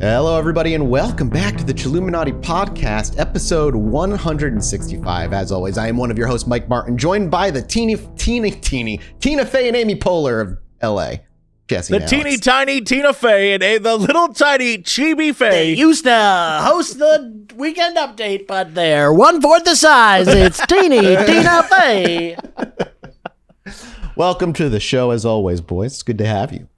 Hello, everybody, and welcome back to the Chilluminati podcast, episode 165. As always, I am one of your hosts, Mike Martin, joined by the Tina Fey and Amy Poehler of LA. Jesse, the teeny tiny Tina Fey and the little tiny Chibi Fey. They used to host the Weekend Update, but they're 1/4 the size. It's teeny Tina Fey. Welcome to the show, as always, boys. It's good to have you.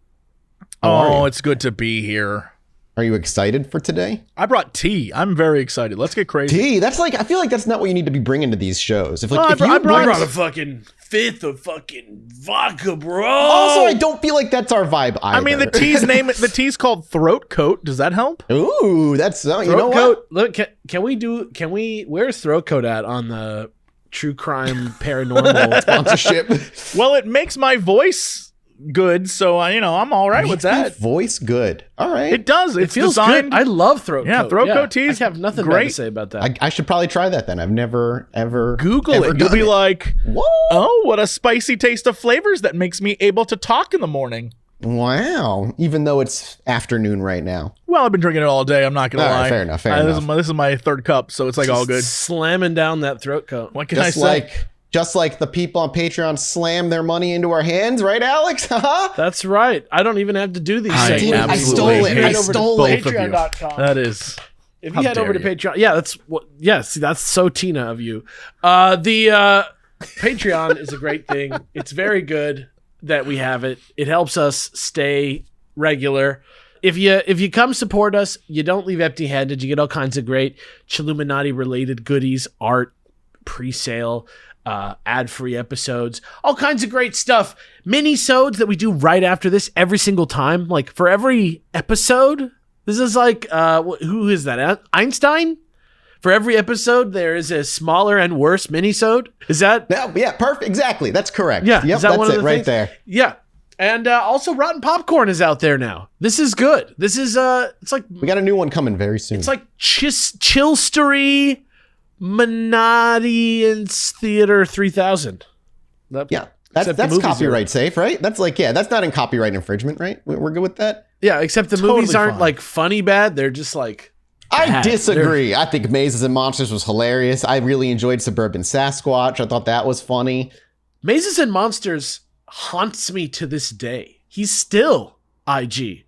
Oh, it's good to be here. Are you excited for today? I brought tea. I'm very excited. Let's get crazy. Tea? That's like, I feel like that's not what you need to be bringing to these shows. If I brought a fucking fifth of fucking vodka, bro. Also, I don't feel like that's our vibe either. I mean, the tea's called Throat Coat. Does that help? Ooh, that's, you know Throat what? Coat. Look, where's Throat Coat at on the true crime paranormal Sponsorship. Well, it makes my voice good, so I'm all right with that. Voice good. All right. It does. It It's feels designed. good. I love Throat Coat. Yeah, Throat Coat teas. I have nothing bad great. to say about that. I should probably try that then. I've never, ever Google ever it. You'll done be like, what? oh, what a spicy taste of flavors that makes me able to talk in the morning. Wow. Even though it's afternoon right now. Well, I've been drinking it all day. I'm not going to All lie. right, fair enough, fair enough. This is my third cup, so it's like all good. Slamming down that Throat Coat. What can I say? Just like the people on Patreon slam their money into our hands, right, Alex? That's right. I don't even have to do these I segments. I stole it. hate I stole it. both of you. Patreon.com. That is. If How you head over to dare you. Patreon, see, that's so Tina of you. The Patreon is a great thing. It's very good that we have it. It helps us stay regular. If you come support us, you don't leave empty-handed. You get all kinds of great Chilluminati related goodies, art, pre-sale, ad-free episodes, all kinds of great stuff. Mini-sodes that we do right after this every single time. Like for every episode, this is like, who is that? Einstein? For every episode, there is a smaller and worse mini-sode. Is that? Yeah, perfect. Exactly. That's correct. Yeah. Yep, is that that's one of it the right things? there. Yeah. And also Rotten Popcorn is out there now. This is good. This is, it's like, We got a new one coming very soon. it's like Chillstery Manadians Theater 3000. Yeah. Except the That's movies copyright safe, right? That's like, that's not in copyright infringement, right? We're good with that? Yeah, except the Totally movies aren't fine. like funny bad. They're just like, I bad. disagree. I think Mazes and Monsters was hilarious. I really enjoyed Suburban Sasquatch. I thought that was funny. Mazes and Monsters haunts me to this day. He's still IG.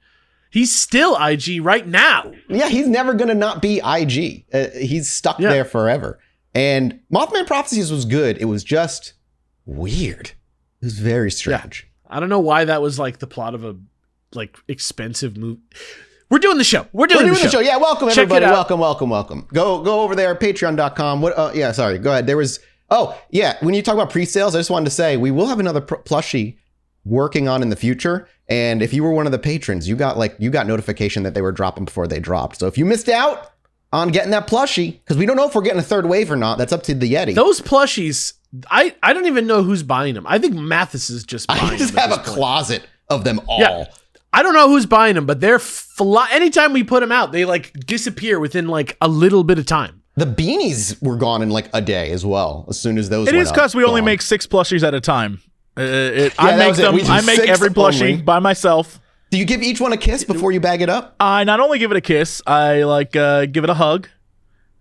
He's still IG right now. Yeah, he's never going to not be IG. He's stuck there forever. And Mothman Prophecies was good. It was just weird. It was very strange. I don't know why that was like the plot of a like expensive movie. We're doing the show. We're doing the show. Yeah, welcome Check everybody. it out. Welcome. Go over there, patreon.com. Yeah, sorry. Go ahead. There was, when you talk about pre-sales, I just wanted to say we will have another plushie working on in the future. And if you were one of the patrons, you got notification that they were dropping before they dropped. So if you missed out on getting that plushie, because we don't know if we're getting a third wave or not, that's up to the Yeti. Those plushies, I don't even know who's buying them. I think Mathis is just buying them. I just have a closet of them all. Yeah. I don't know who's buying them, but they're anytime we put them out, they like disappear within like a little bit of time. The beanies were gone in like a day as well. As soon as those It went is up, because we only gone. make 6 plushies at a time. I that make was it. them. We do I make 6 every plushie only. by myself. Do you give each one a kiss before you bag it up? I not only give it a kiss, I give it a hug,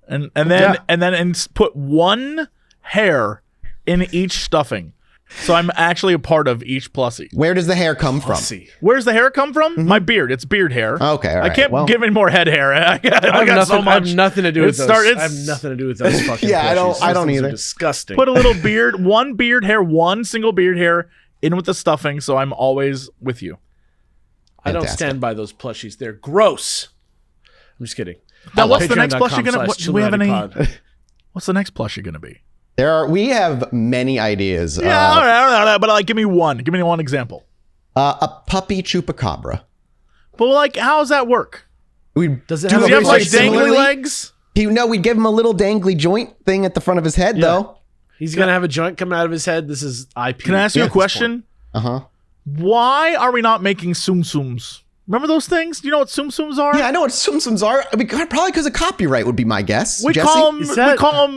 and then put one hair in each stuffing. So I'm actually a part of each plushie. Where does the hair come from? Where's the hair come from? My beard. It's beard hair. Okay, all right. I can't Well, give any more head hair. I got so much. I have nothing to do with those. It's- I have nothing to do with those fucking Yeah, I plushies. don't Those things are either. Disgusting. Put a little beard, one single beard hair in with the stuffing, so I'm always with you. I don't Fantastic. stand by those plushies. They're gross. I'm just kidding. Now, what's the next plushie gonna? Patreon.com/Chilluminati Do we have any? pod. What's the next plushie gonna be? We have many ideas. Yeah, all right, but like, give me one. Give me one example. A puppy chupacabra. But like, how does that work? Does it Does have he a have like plushie dangly similarly? legs? We'd give him a little dangly joint thing at the front of his head, though. He's gonna have a joint coming out of his head. This is IP. Can I ask you a question? Uh-huh. Why are we not making Tsum Tsums? Remember those things? Do you know what Tsum Tsums are? Yeah, I know what Tsum Tsums are. I mean, probably because of copyright would be my guess. We Jesse? call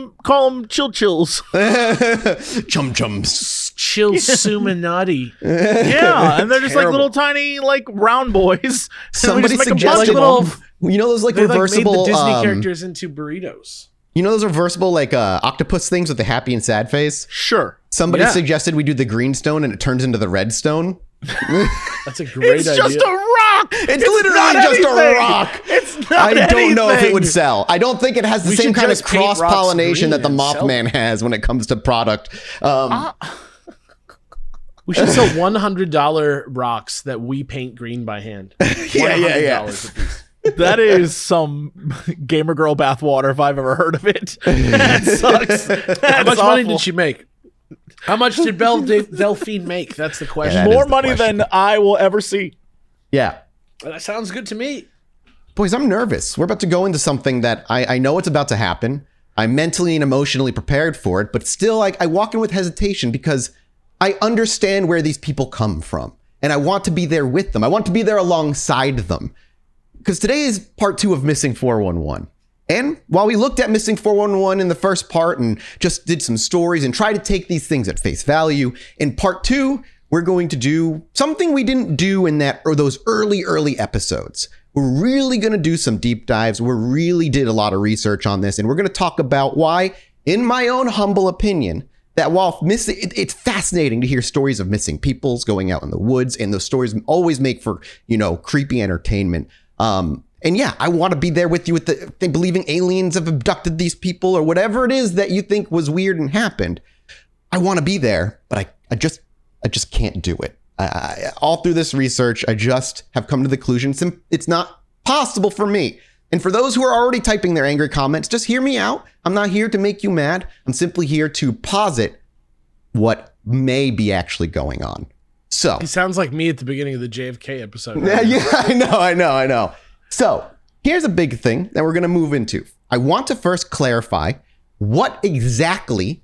them chill chills. Chum chums. Chilluminati. Yeah, and they're just like Terrible. little tiny like round boys. Somebody And we just make 'em suggested bunch of them. you know those like They reversible made the Disney characters into burritos. you know those reversible like octopus things with the happy and sad face? Sure. Somebody Yeah. suggested we do the green stone and it turns into the red stone. That's a great It's idea. just a rock. It's literally not just anything. a rock. It's not I don't know if it would anything. sell. I don't think it has the We same should kind of just paint rocks cross-pollination green that the and sell Mothman has when it comes to product. We should sell $100 rocks that we paint green by hand. Yeah. $100 a piece. That is some gamer girl bathwater if I've ever heard of it. That sucks. How much money did she make? How much did Delphine make? That's the question. that is More the money question. than I will ever see. Yeah. That sounds good to me. Boys, I'm nervous. We're about to go into something that I know it's about to happen. I'm mentally and emotionally prepared for it, but still, like, I walk in with hesitation because I understand where these people come from, and I want to be there with them. I want to be there alongside them. Because today is part 2 of Missing 411. And while we looked at Missing 411 in the first part and just did some stories and tried to take these things at face value, in part 2, we're going to do something we didn't do in those early episodes. We're really going to do some deep dives. We really did a lot of research on this, and we're going to talk about why, in my own humble opinion, that while it's fascinating to hear stories of missing peoples going out in the woods, and those stories always make for, creepy entertainment. And yeah, I want to be there with you with the believing aliens have abducted these people or whatever it is that you think was weird and happened. I want to be there, but I just can't do it. All through this research, I just have come to the conclusion it's not possible for me. And for those who are already typing their angry comments, just hear me out. I'm not here to make you mad. I'm simply here to posit what may be actually going on. So He sounds like me at the beginning of the JFK episode. yeah, I know. So here's a big thing that we're going to move into. I want to first clarify what exactly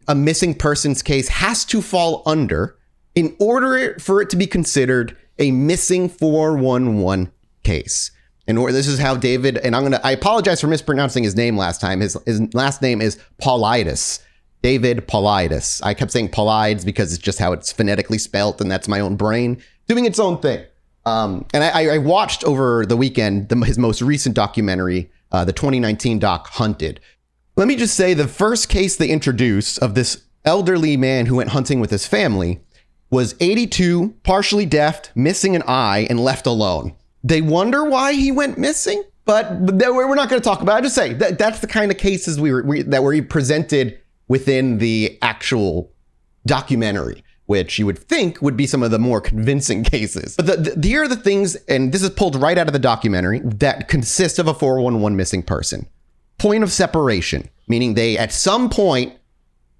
a missing persons case has to fall under in order for it to be considered a missing 411 case. And this is how David, and I apologize for mispronouncing his name last time. His last name is Paulides. David Paulides. I kept saying Paulides because it's just how it's phonetically spelt, and that's my own brain doing its own thing. And I watched over the weekend his most recent documentary, the 2019 doc Hunted. Let me just say the first case they introduced of this elderly man who went hunting with his family was 82, partially deaf, missing an eye, and left alone. They wonder why he went missing, but we're not going to talk about it. I just say that's the kind of cases that were presented within the actual documentary, which you would think would be some of the more convincing cases. But here are the things, and this is pulled right out of the documentary, that consist of a 411 missing person. Point of separation, meaning they at some point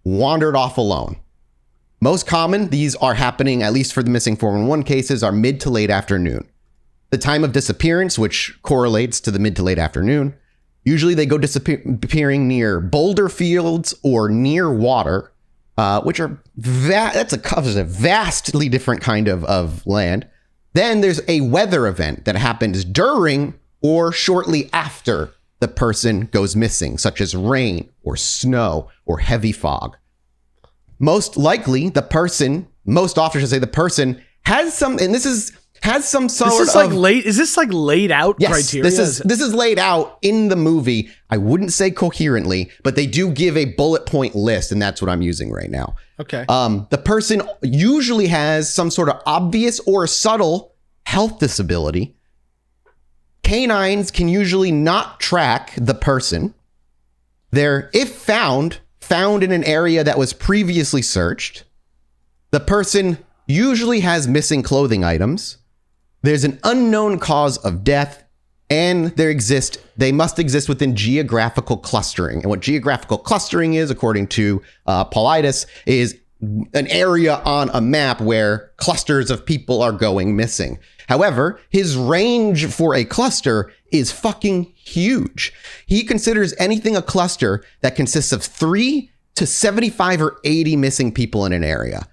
wandered off alone. Most common, these are happening, at least for the missing 411 cases, are mid to late afternoon. The time of disappearance, which correlates to the mid to late afternoon, usually they go disappearing near boulder fields or near water, which are covers a vastly different kind of land. Then there's a weather event that happens during or shortly after the person goes missing, such as rain or snow or heavy fog. Most likely, most often should say the person has some sort of Is this like laid out criteria? This is laid out in the movie. I wouldn't say coherently, but they do give a bullet point list, and that's what I'm using right now. Okay. The person usually has some sort of obvious or subtle health disability. Canines can usually not track the person. They're, if found in an area that was previously searched. The person usually has missing clothing items. There's an unknown cause of death, and they must exist within geographical clustering. And what geographical clustering is, according to Paulides, is an area on a map where clusters of people are going missing. However, his range for a cluster is fucking huge. He considers anything a cluster that consists of 3 to 75 or 80 missing people in an area.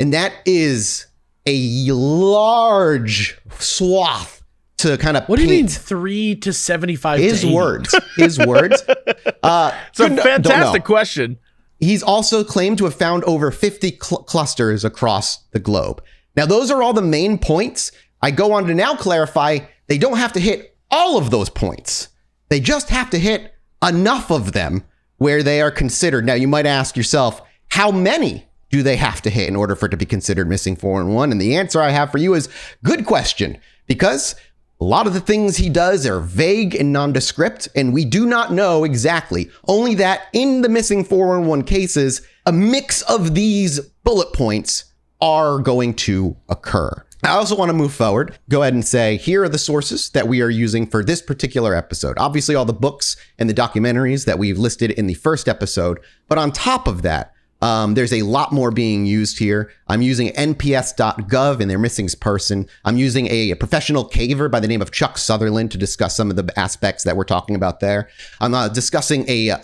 And that is a large swath to kind of What do you mean 3 to 75 his to 80? words. His words. It's a fantastic question. He's also claimed to have found over 50 clusters across the globe. Now, those are all the main points. I go on to now clarify they don't have to hit all of those points. They just have to hit enough of them where they are considered. Now, you might ask yourself, how many do they have to hit in order for it to be considered missing 411? And the answer I have for you is good question, because a lot of the things he does are vague and nondescript, and we do not know exactly. Only that in the missing 411 cases, a mix of these bullet points are going to occur. I also want to move forward, go ahead and say, here are the sources that we are using for this particular episode. Obviously, all the books and the documentaries that we've listed in the first episode. But on top of that, there's a lot more being used here. I'm using nps.gov and their missing person. I'm using a professional caver by the name of Chuck Sutherland to discuss some of the aspects that we're talking about there. I'm discussing a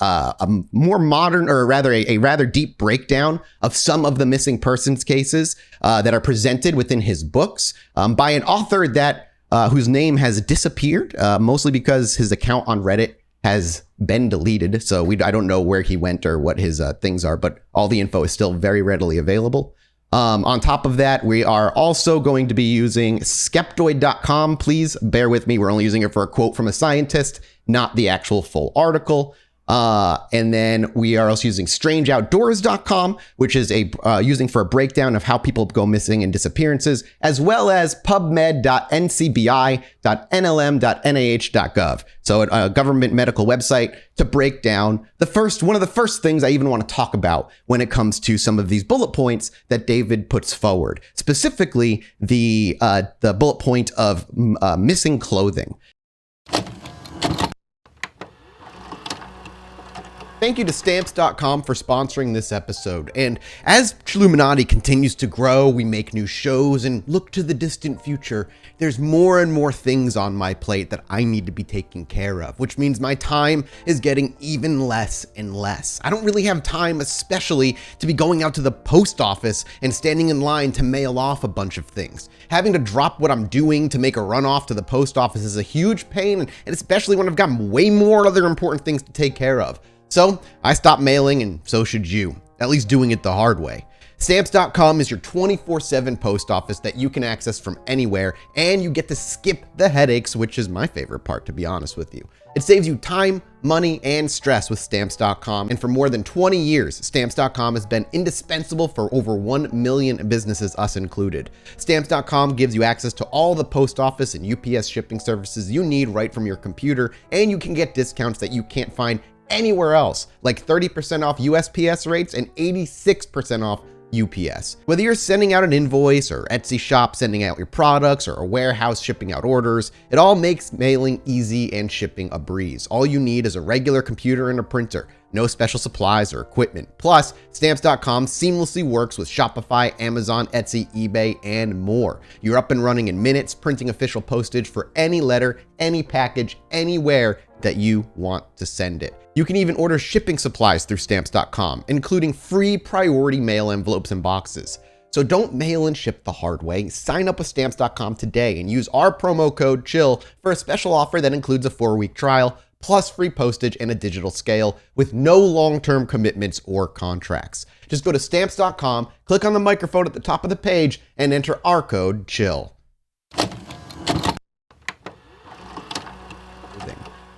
more modern, or rather a rather deep breakdown of some of the missing persons cases that are presented within his books by an author that whose name has disappeared, mostly because his account on Reddit has been deleted. So I don't know where he went or what his things are, but all the info is still very readily available. On top of that, we are also going to be using skeptoid.com. Please bear with me. We're only using it for a quote from a scientist, not the actual full article. And then we are also using strangeoutdoors.com, which is using for a breakdown of how people go missing and disappearances, as well as pubmed.ncbi.nlm.nih.gov. So a government medical website to break down one of the first things I even want to talk about when it comes to some of these bullet points that David puts forward, specifically the bullet point of missing clothing. Thank you to Stamps.com for sponsoring this episode. And as Chilluminati continues to grow, we make new shows and look to the distant future, there's more and more things on my plate that I need to be taking care of, which means my time is getting even less and less. I don't really have time, especially to be going out to the post office and standing in line to mail off a bunch of things. Having to drop what I'm doing to make a run off to the post office is a huge pain, and especially when I've got way more other important things to take care of. So I stopped mailing, and so should you, at least doing it the hard way. Stamps.com is your 24/7 post office that you can access from anywhere, and you get to skip the headaches, which is my favorite part, to be honest with you. It saves you time, money, and stress with Stamps.com, and for more than 20 years, Stamps.com has been indispensable for over 1 million businesses, us included. Stamps.com gives you access to all the post office and UPS shipping services you need right from your computer, and you can get discounts that you can't find anywhere else, like 30% off USPS rates and 86% off UPS. Whether you're sending out an invoice or Etsy shop sending out your products or a warehouse shipping out orders, it all makes mailing easy and shipping a breeze. All you need is a regular computer and a printer, no special supplies or equipment. Plus, Stamps.com seamlessly works with Shopify, Amazon, Etsy, eBay, and more. You're up and running in minutes, printing official postage for any letter, any package, anywhere that you want to send it. You can even order shipping supplies through Stamps.com, including free priority mail envelopes and boxes. So don't mail and ship the hard way. Sign up with Stamps.com today and use our promo code CHILL for a special offer that includes a 4-week trial, plus free postage and a digital scale with no long-term commitments or contracts. Just go to Stamps.com, click on the microphone at the top of the page, and enter our code CHILL.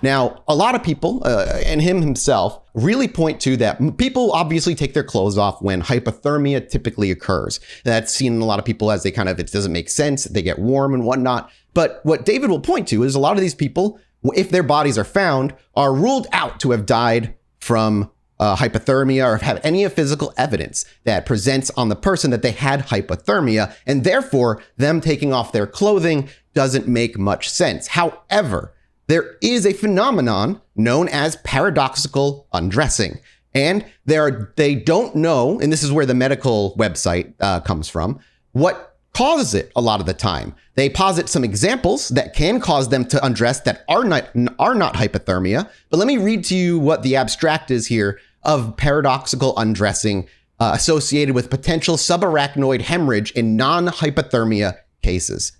Now, a lot of people, and him himself, really point to that people obviously take their clothes off when hypothermia typically occurs. That's seen in a lot of people as it doesn't make sense, they get warm and whatnot. But what David will point to is a lot of these people, if their bodies are found, are ruled out to have died from hypothermia or have any physical evidence that presents on the person that they had hypothermia, and therefore them taking off their clothing doesn't make much sense. However, there is a phenomenon known as paradoxical undressing. And they don't know, and this is where the medical website comes from, what causes it a lot of the time. They posit some examples that can cause them to undress that are not hypothermia. But let me read to you what the abstract is here of paradoxical undressing associated with potential subarachnoid hemorrhage in non-hypothermia cases.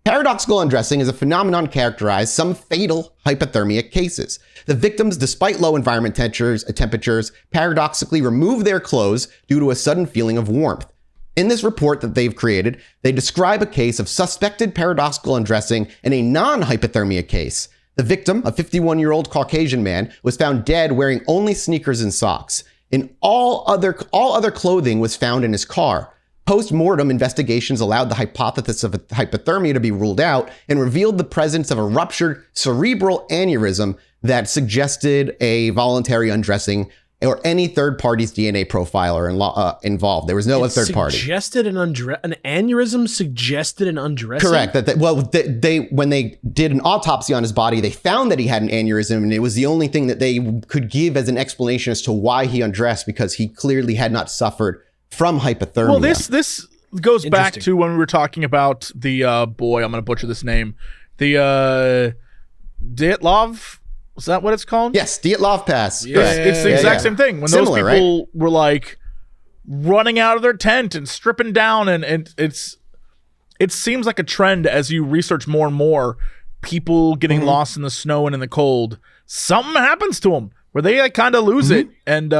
Paradoxical undressing is a phenomenon characterized some fatal hypothermia cases. The victims, despite low environment temperatures, paradoxically remove their clothes due to a sudden feeling of warmth. In this report that they've created, they describe a case of suspected paradoxical undressing in a non-hypothermia case. The victim, a 51-year-old Caucasian man, was found dead wearing only sneakers and socks. All other clothing was found in his car. Post-mortem investigations allowed the hypothesis of hypothermia to be ruled out and revealed the presence of a ruptured cerebral aneurysm that suggested a voluntary undressing or any third party's DNA profiler involved. There was no third party. An aneurysm suggested an undressing? Correct. When they did an autopsy on his body, they found that he had an aneurysm, and it was the only thing that they could give as an explanation as to why he undressed, because he clearly had not suffered from hypothermia. Well, this goes back to when we were talking about the boy. I'm going to butcher this name. The Dyatlov. Is that what it's called? Yes, Dyatlov Pass. Yeah, it's the exact same thing. When those people were like running out of their tent and stripping down, and it seems like a trend as you research more and more. People getting lost in the snow and in the cold. Something happens to them where they kind of lose it, and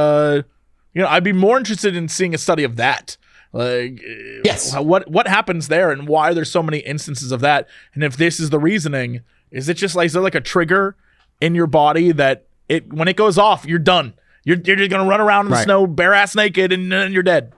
I'd be more interested in seeing a study of that. Like, yes, what happens there, and why there's so many instances of that, and if this is the reasoning, is there like a trigger in your body that when it goes off, you're done. You're just gonna run around in the snow, bare ass naked, and you're dead.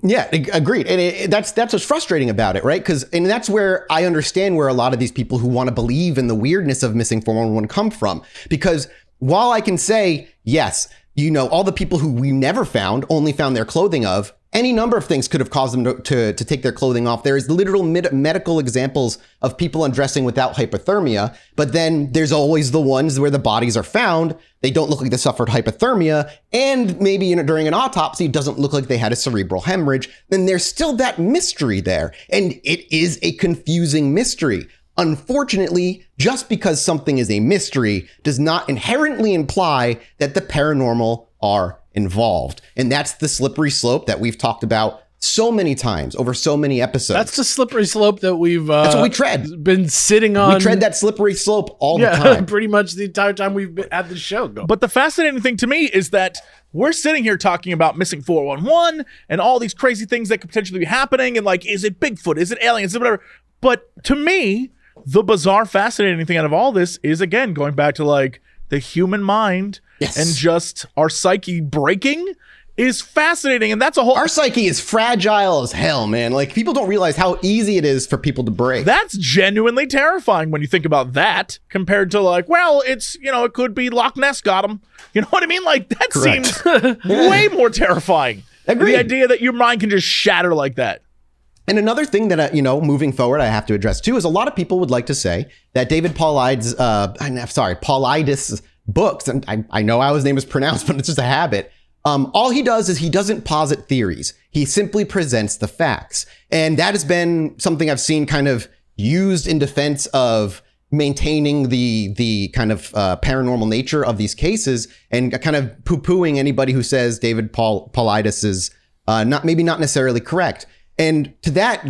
Yeah, agreed. And that's what's frustrating about it, right? And that's where I understand where a lot of these people who want to believe in the weirdness of missing 411 come from. Because while I can say, yes, all the people who we never found, only found their clothing of, any number of things could have caused them to take their clothing off. There is literal medical examples of people undressing without hypothermia, but then there's always the ones where the bodies are found. They don't look like they suffered hypothermia, and maybe during an autopsy, it doesn't look like they had a cerebral hemorrhage. Then there's still that mystery there, and it is a confusing mystery. Unfortunately, just because something is a mystery does not inherently imply that the paranormal are involved. And that's the slippery slope that we've talked about so many times over so many episodes. That's the slippery slope that we've that's what we tread. Been sitting on. We tread that slippery slope all the time. Pretty much the entire time we've had the show going. But the fascinating thing to me is that we're sitting here talking about missing 411 and all these crazy things that could potentially be happening, and like, is it Bigfoot? Is it aliens? Is it whatever? But to me, the bizarre, fascinating thing out of all this is, again, going back to like the human mind and just our psyche breaking is fascinating. And that's a whole... Our psyche is fragile as hell, man. Like, people don't realize how easy it is for people to break. That's genuinely terrifying when you think about that compared to like, well, it's, it could be Loch Ness got him. You know what I mean? Like, that seems way more terrifying. Agreed. The idea that your mind can just shatter like that. And another thing that, moving forward, I have to address too, is a lot of people would like to say that David Paulides' books, and I know how his name is pronounced, but it's just a habit. All he does is he doesn't posit theories. He simply presents the facts. And that has been something I've seen kind of used in defense of maintaining the kind of paranormal nature of these cases, and kind of poo-pooing anybody who says David Paulides is not necessarily correct. And to that,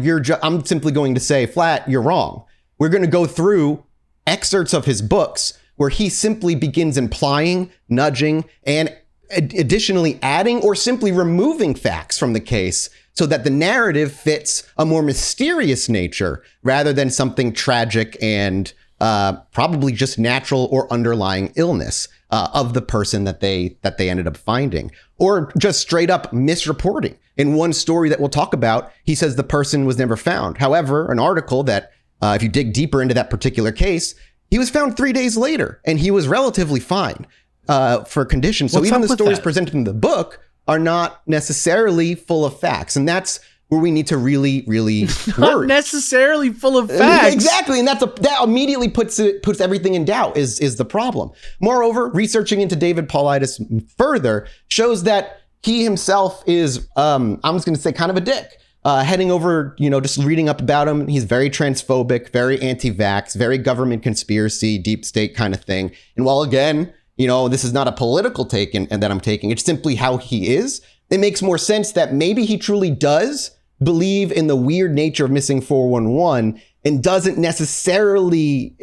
I'm simply going to say flat, you're wrong. We're going to go through excerpts of his books where he simply begins implying, nudging, and additionally adding or simply removing facts from the case so that the narrative fits a more mysterious nature rather than something tragic and probably just natural or underlying illness of the person that they ended up finding, or just straight up misreporting. In one story that we'll talk about, he says the person was never found. However, an article that if you dig deeper into that particular case, he was found 3 days later and he was relatively fine for conditions. So even the stories presented in the book are not necessarily full of facts. And that's where we need to really, really worry. Not necessarily full of facts. Exactly. And that immediately puts everything in doubt is the problem. Moreover, researching into David Paulides further shows that he himself is, I'm just going to say, kind of a dick. Heading over, just reading up about him, he's very transphobic, very anti-vax, very government conspiracy, deep state kind of thing. And while, again, this is not a political take and that I'm taking, it's simply how he is. It makes more sense that maybe he truly does believe in the weird nature of missing 411 and isn't necessarily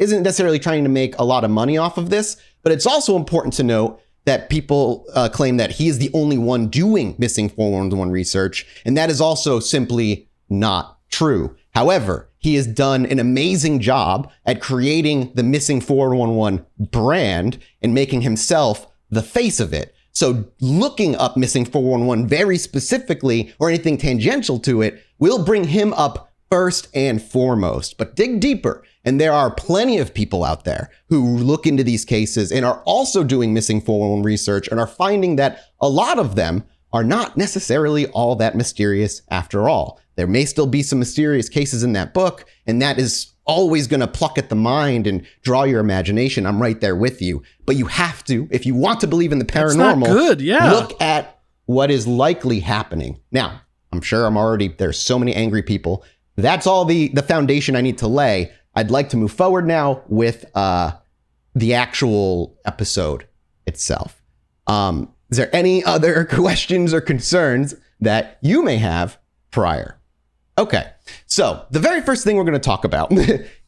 trying to make a lot of money off of this. But it's also important to note that people claim that he is the only one doing missing 411 research, and that is also simply not true. However, he has done an amazing job at creating the missing 411 brand and making himself the face of it. So looking up missing 411 very specifically or anything tangential to it will bring him up first and foremost. But dig deeper, and there are plenty of people out there who look into these cases and are also doing missing 411 research and are finding that a lot of them are not necessarily all that mysterious after all. There may still be some mysterious cases in that book, and that is always going to pluck at the mind and draw your imagination. I'm right there with you. But you have to, if you want to believe in the paranormal, look at what is likely happening. Now, I'm sure there's so many angry people. That's all the foundation I need to lay. I'd like to move forward now with the actual episode itself. Is there any other questions or concerns that you may have prior? Okay, so the very first thing we're going to talk about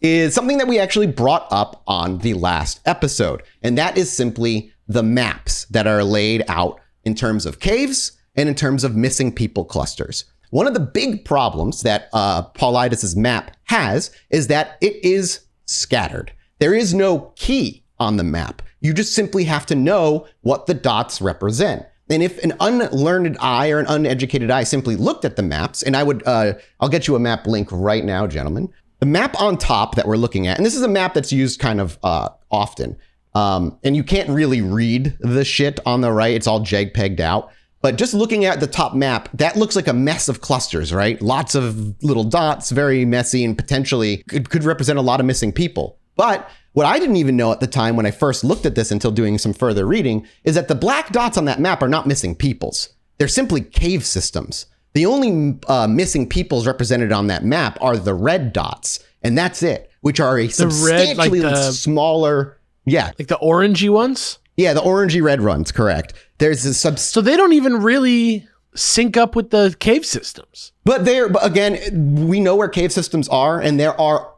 is something that we actually brought up on the last episode, and that is simply the maps that are laid out in terms of caves and in terms of missing people clusters. One of the big problems that Paulides' map has is that it is scattered. There is no key on the map. You just simply have to know what the dots represent. And if an unlearned eye or an uneducated eye simply looked at the maps, and I'll get you a map link right now, gentlemen. The map on top that we're looking at, and this is a map that's used kind of often, and you can't really read the shit on the right. It's all JPEG'd out. But just looking at the top map, that looks like a mess of clusters, right? Lots of little dots, very messy, and potentially could represent a lot of missing people. But what I didn't even know at the time when I first looked at this until doing some further reading is that the black dots on that map are not missing peoples. They're simply cave systems. The only missing peoples represented on that map are the red dots, and that's it, which are a substantially smaller. Yeah. Like the orangey ones? Yeah, the orangey red ones, correct. There's a So they don't even really sync up with the cave systems. But again, we know where cave systems are, and there are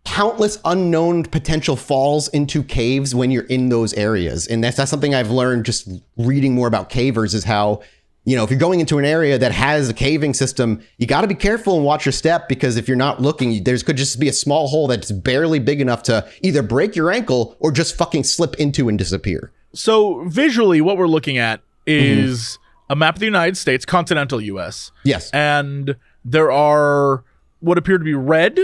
countless unknown potential falls into caves when you're in those areas. And that's something I've learned just reading more about cavers is how, if you're going into an area that has a caving system, you got to be careful and watch your step, because if you're not looking, there could just be a small hole that's barely big enough to either break your ankle or just fucking slip into and disappear. So visually, what we're looking at is a map of the United States, continental US. Yes. And there are what appear to be red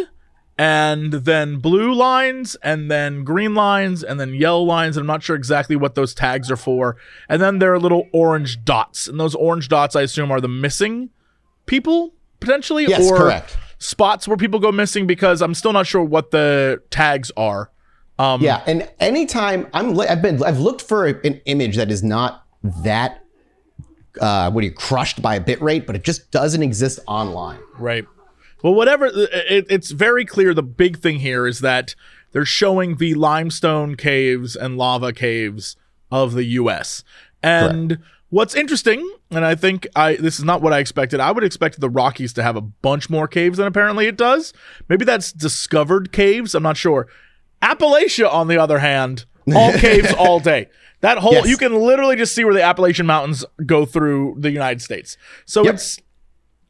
and then blue lines and then green lines and then yellow lines. I'm not sure exactly what those tags are for. And then there are little orange dots. And those orange dots, I assume, are the missing people, potentially? Yes, or correct. Spots where people go missing, because I'm still not sure what the tags are. Yeah, and anytime I've looked for an image that is not that crushed by a bit rate, but it just doesn't exist online. Right. Well, whatever. It's very clear. The big thing here is that they're showing the limestone caves and lava caves of the U.S. And correct. What's interesting, and I think this is not what I expected. I would expect the Rockies to have a bunch more caves than apparently it does. Maybe that's discovered caves. I'm not sure. Appalachia, on the other hand, all caves all day. That whole, yes. You can literally just see where the Appalachian Mountains go through the United States. So yep.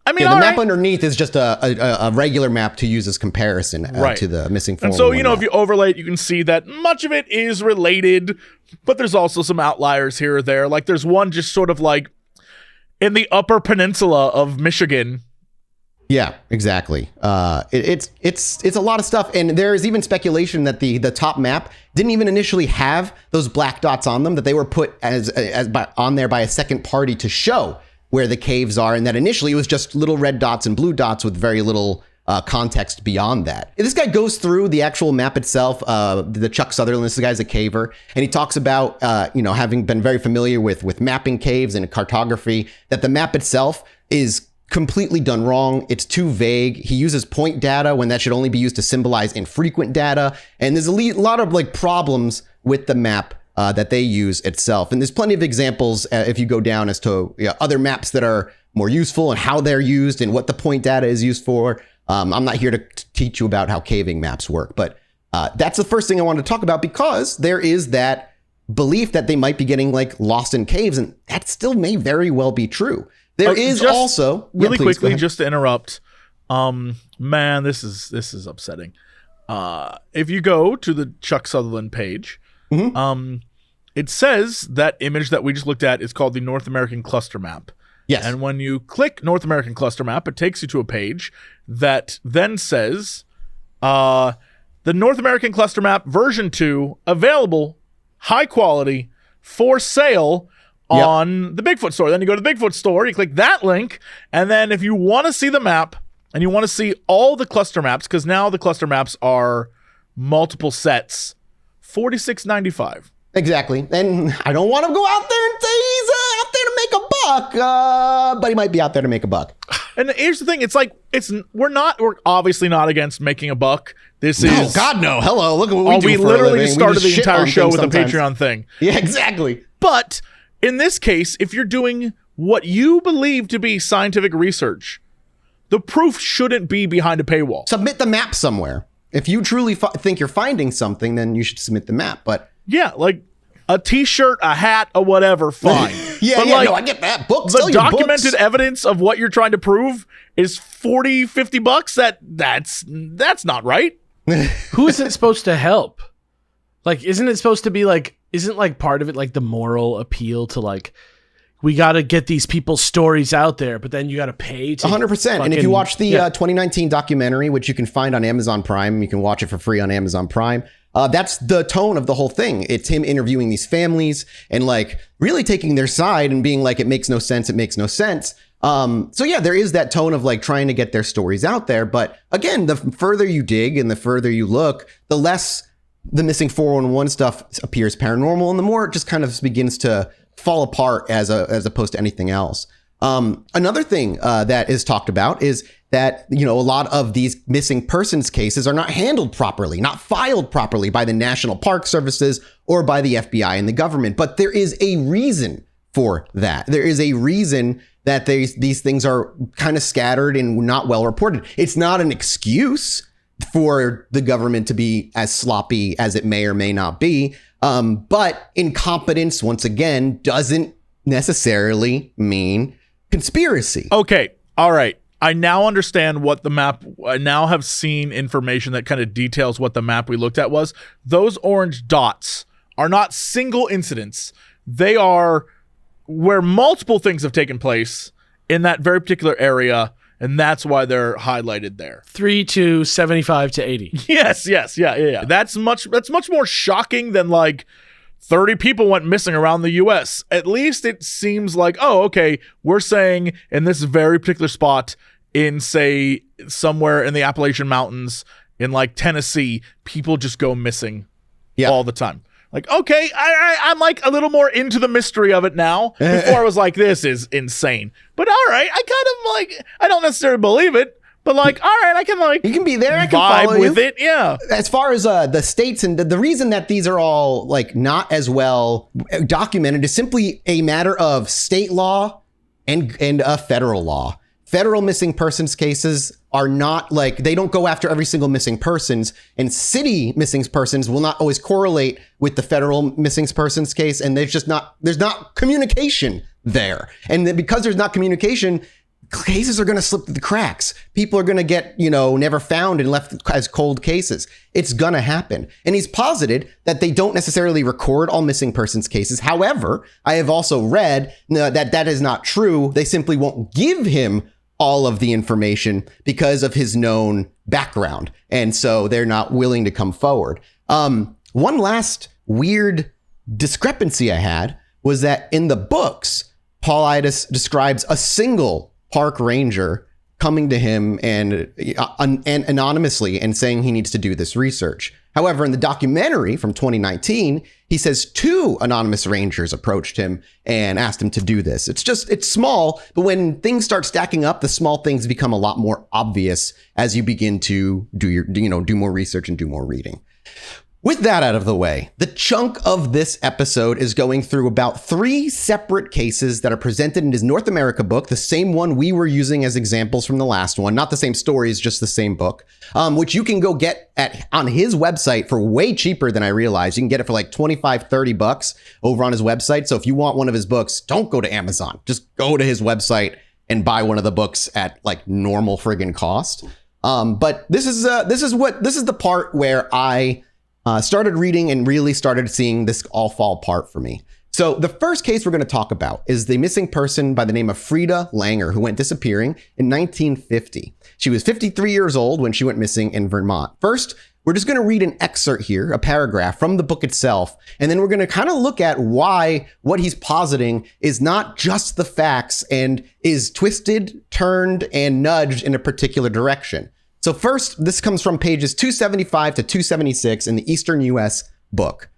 The map underneath is just a regular map to use as comparison to the missing 411 And so, map. if you overlay it, you can see that much of it is related, but there's also some outliers here or there. Like there's one just sort of like in the upper peninsula of Michigan. Yeah, exactly. It's a lot of stuff, and there is even speculation that the top map didn't even initially have those black dots on them, that they were put on there by a second party to show where the caves are, and that initially it was just little red dots and blue dots with very little context beyond that. This guy goes through the actual map itself, the Chuck Sutherland, this guy's a caver, and he talks about, having been very familiar with mapping caves and cartography, that the map itself is completely done wrong. It's too vague. He uses point data when that should only be used to symbolize infrequent data. And there's a lot of problems with the map that they use itself. And there's plenty of examples if you go down as to other maps that are more useful and how they're used and what the point data is used for. I'm not here to teach you about how caving maps work, but that's the first thing I wanted to talk about, because there is that belief that they might be getting like lost in caves, and that still may very well be true. There is also really quickly, just to interrupt. Man, this is upsetting. If you go to the Chuck Sutherland page, it says that image that we just looked at is called the North American Cluster Map. Yes. And when you click North American Cluster Map, it takes you to a page that then says, the North American Cluster Map version 2 available, high quality, for sale on the Bigfoot store. Then you go to the Bigfoot store, you click that link, and then if you want to see the map and you want to see all the cluster maps, because now the cluster maps are multiple sets, $46.95. Exactly. And I don't want to go out there and say he's out there to make a buck, but he might be out there to make a buck. And here's the thing, it's like we're obviously not against making a buck. This no, is God no. Hello, look at what we do. We for literally a living. just started the entire show with sometimes. a Patreon thing. Yeah, exactly. But in this case, if you're doing what you believe to be scientific research, the proof shouldn't be behind a paywall. Submit the map somewhere. If you truly think you're finding something, then you should submit the map. But yeah, like a t-shirt, a hat, a whatever, fine. yeah, like, no, I get that. Books, the documented evidence of what you're trying to prove is $40-$50. That's not right. Who is it supposed to help? Like, isn't it supposed to be like, isn't like part of it like the moral appeal to like, we got to get these people's stories out there, but then you got to pay to 100%. And if you watch the 2019 documentary, which you can find on Amazon Prime, you can watch it for free on Amazon Prime. That's the tone of the whole thing. It's him interviewing these families and like really taking their side and being like, it makes no sense. It makes no sense. So yeah, there is that tone of like trying to get their stories out there. But again, the further you dig and the further you look, the less the missing 411 stuff appears paranormal, and the more it just kind of begins to fall apart as opposed to anything else. Another thing that is talked about is that, you know, a lot of these missing persons cases are not handled properly, not filed properly by the National Park Services or by the FBI and the government. But there is a reason for that. There is a reason that these things are kind of scattered and not well reported. It's not an excuse for the government to be as sloppy as it may or may not be. But incompetence, once again, doesn't necessarily mean conspiracy. Okay. All right. I now understand what the map, I now have seen information that kind of details what the map we looked at was. Those orange dots are not single incidents. They are where multiple things have taken place in that very particular area, and that's why they're highlighted there. 3 to 75 to 80. Yes. Yeah. That's much more shocking than like 30 people went missing around the US. At least it seems like, oh, okay, we're saying in this very particular spot in, say, somewhere in the Appalachian Mountains in like Tennessee, people just go missing all the time. Like, okay, I'm like a little more into the mystery of it now. Before I was like, this is insane. But all right, I kind of like, I don't necessarily believe it, but like, all right, I can like, you can be there, I can vibe follow with you. it. Yeah. As far as the states and the reason that these are all like not as well documented is simply a matter of state law and federal law. Federal missing persons cases are not like, they don't go after every single missing persons, and city missing persons will not always correlate with the federal missing persons case. And there's not communication there. And then because there's not communication, cases are going to slip through the cracks. People are going to get, never found and left as cold cases. It's going to happen. And he's posited that they don't necessarily record all missing persons cases. However, I have also read that is not true. They simply won't give him all of the information because of his known background. And so they're not willing to come forward. One last weird discrepancy I had was that in the books, Paulides describes a single park ranger coming to him and anonymously and saying he needs to do this research. However, in the documentary from 2019, he says 2 anonymous rangers approached him and asked him to do this. It's small, but when things start stacking up, the small things become a lot more obvious as you begin to do more research and do more reading. With that out of the way, the chunk of this episode is going through about 3 separate cases that are presented in his North America book, the same one we were using as examples from the last one, not the same stories, just the same book, which you can go get on his website for way cheaper than I realized. You can get it for like 25, 30 bucks over on his website. So if you want one of his books, don't go to Amazon. Just go to his website and buy one of the books at like normal friggin' cost. But this is the part where I started reading and really started seeing this all fall apart for me. So the first case we're going to talk about is the missing person by the name of Freda Langer, who went disappearing in 1950. She was 53 years old when she went missing in Vermont. First, we're just going to read an excerpt here, a paragraph from the book itself, and then we're going to kind of look at why what he's positing is not just the facts and is twisted, turned, and nudged in a particular direction. So first, this comes from pages 275 to 276 in the Eastern U.S. book.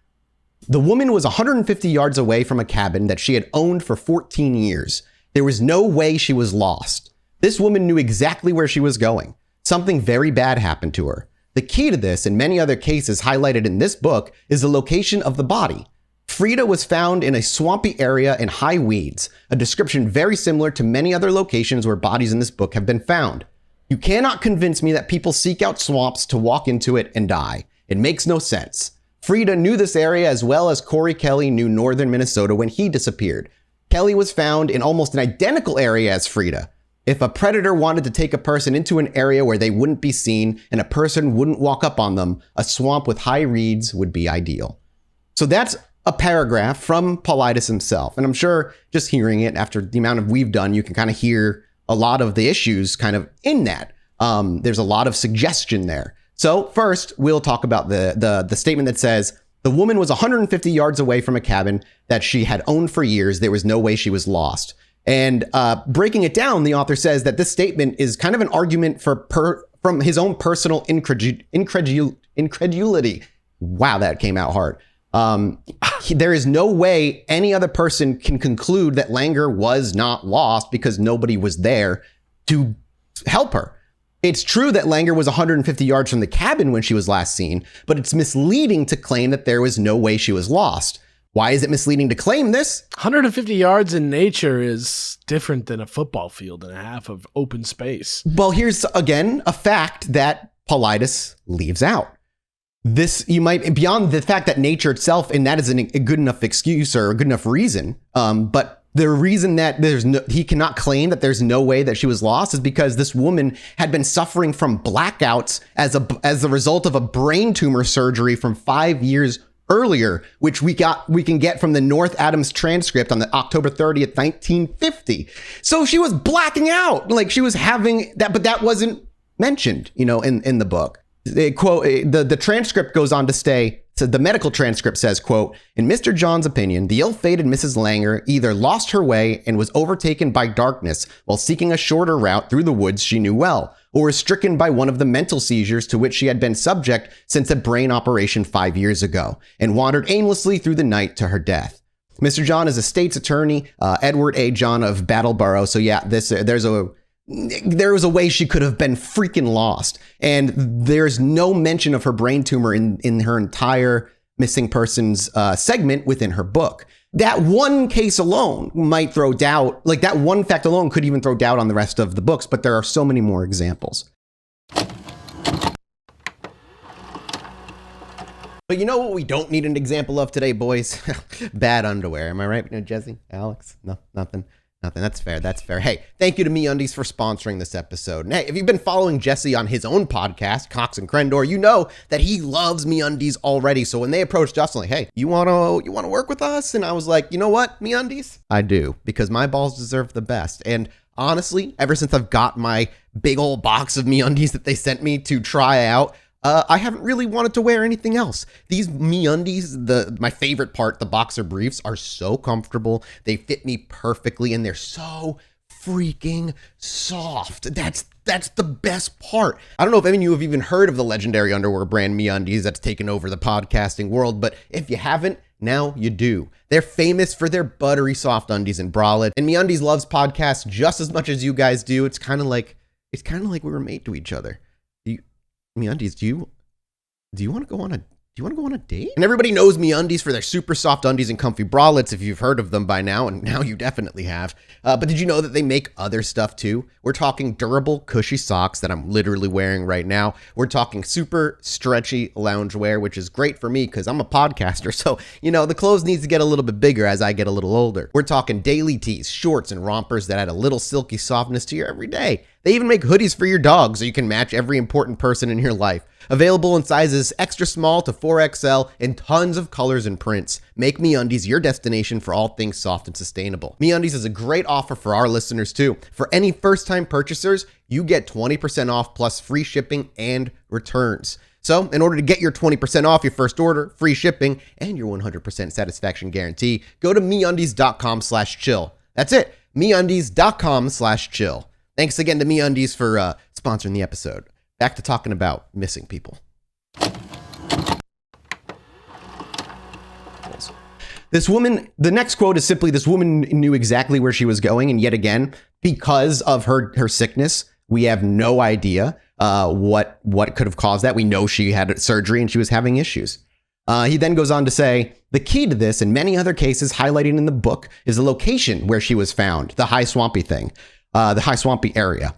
The woman was 150 yards away from a cabin that she had owned for 14 years. There was no way she was lost. This woman knew exactly where she was going. Something very bad happened to her. The key to this and many other cases highlighted in this book is the location of the body. Freda was found in a swampy area in high weeds, a description very similar to many other locations where bodies in this book have been found. You cannot convince me that people seek out swamps to walk into it and die. It makes no sense. Freda knew this area as well as Corey Kelly knew northern Minnesota when he disappeared. Kelly was found in almost an identical area as Freda. If a predator wanted to take a person into an area where they wouldn't be seen and a person wouldn't walk up on them, a swamp with high reeds would be ideal. So that's a paragraph from Paulides himself. And I'm sure just hearing it after the amount of we've done, you can kind of hear a lot of the issues kind of in that. There's a lot of suggestion there. So first, we'll talk about the statement that says, the woman was 150 yards away from a cabin that she had owned for years. There was no way she was lost. And breaking it down, the author says that this statement is kind of an argument from his own personal incredulity. Wow, that came out hard. There is no way any other person can conclude that Langer was not lost because nobody was there to help her. It's true that Langer was 150 yards from the cabin when she was last seen, but it's misleading to claim that there was no way she was lost. Why is it misleading to claim this? 150 yards in nature is different than a football field and a half of open space. Well, here's again a fact that Paulides leaves out. This, you might, beyond the fact that nature itself, and that isn't a good enough excuse or a good enough reason, but the reason that he cannot claim that there's no way that she was lost is because this woman had been suffering from blackouts as a result of a brain tumor surgery from 5 years earlier, which we can get from the North Adams transcript on the October 30th, 1950. So she was blacking out, like she was having that, but that wasn't mentioned, in the book. The transcript goes on to say, so the medical transcript says, quote, in Mr. John's opinion, the ill-fated Mrs. Langer either lost her way and was overtaken by darkness while seeking a shorter route through the woods she knew well, or was stricken by one of the mental seizures to which she had been subject since a brain operation 5 years ago, and wandered aimlessly through the night to her death. Mr. John is a state's attorney, Edward A. John of Battleboro. So yeah, there was a way she could have been freaking lost. And there's no mention of her brain tumor in her entire missing persons segment within her book. That one case alone might throw doubt, like that one fact alone could even throw doubt on the rest of the books, but there are so many more examples. But you know what we don't need an example of today, boys? Bad underwear. Am I right, Jesse? Alex? No, nothing. That's fair. Hey, thank you to MeUndies for sponsoring this episode. And hey, if you've been following Jesse on his own podcast, Cox and Crendor, you know that he loves MeUndies already. So when they approached us, like, hey, you wanna work with us? And I was like, you know what, MeUndies? I do, because my balls deserve the best. And honestly, ever since I've got my big old box of MeUndies that they sent me to try out, I haven't really wanted to wear anything else. These MeUndies, my favorite part, the boxer briefs, are so comfortable. They fit me perfectly, and they're so freaking soft. That's the best part. I don't know if any of you have even heard of the legendary underwear brand MeUndies that's taken over the podcasting world, but if you haven't, now you do. They're famous for their buttery soft undies and bralette, and MeUndies loves podcasts just as much as you guys do. It's kind of like we were made to each other. MeUndies, do you want to go on a do you want to go on a date? And everybody knows MeUndies for their super soft undies and comfy bralettes, if you've heard of them by now, and now you definitely have. But did you know that they make other stuff too? We're talking durable, cushy socks that I'm literally wearing right now. We're talking super stretchy loungewear, which is great for me because I'm a podcaster. So, the clothes needs to get a little bit bigger as I get a little older. We're talking daily tees, shorts, and rompers that add a little silky softness to your everyday. They even make hoodies for your dog so you can match every important person in your life. Available in sizes extra small to 4XL in tons of colors and prints. Make MeUndies your destination for all things soft and sustainable. MeUndies is a great offer for our listeners too. For any first-time purchasers, you get 20% off plus free shipping and returns. So, in order to get your 20% off your first order, free shipping, and your 100% satisfaction guarantee, go to MeUndies.com/chill. That's it, MeUndies.com/chill. Thanks again to MeUndies for sponsoring the episode. Back to talking about missing people. This woman, the next quote is simply, this woman knew exactly where she was going. And yet again, because of her sickness, we have no idea what could have caused that. We know she had surgery and she was having issues. He then goes on to say, the key to this and many other cases highlighted in the book is the location where she was found, the high swampy area.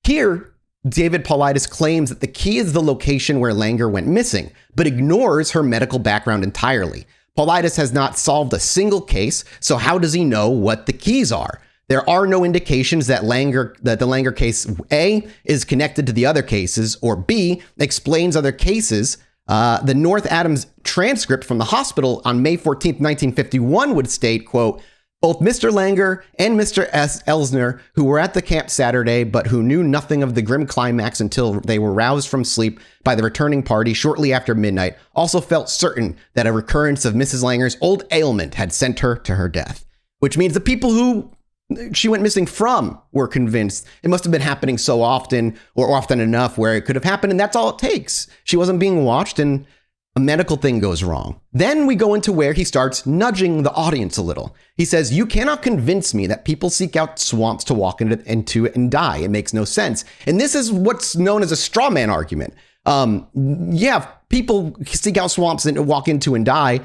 Here, David Paulides claims that the key is the location where Langer went missing, but ignores her medical background entirely. Paulides has not solved a single case, so how does he know what the keys are? There are no indications that the Langer case A is connected to the other cases, or B explains other cases. The North Adams transcript from the hospital on May 14th, 1951 would state, quote, both Mr. Langer and Mr. S. Elsner, who were at the camp Saturday, but who knew nothing of the grim climax until they were roused from sleep by the returning party shortly after midnight, also felt certain that a recurrence of Mrs. Langer's old ailment had sent her to her death. Which means the people who she went missing from were convinced it must have been happening so often or often enough where it could have happened, and that's all it takes. She wasn't being watched, and a medical thing goes wrong. Then we go into where he starts nudging the audience a little. He says, you cannot convince me that people seek out swamps to walk into it and die. It makes no sense. And this is what's known as a straw man argument. People seek out swamps and walk into and die.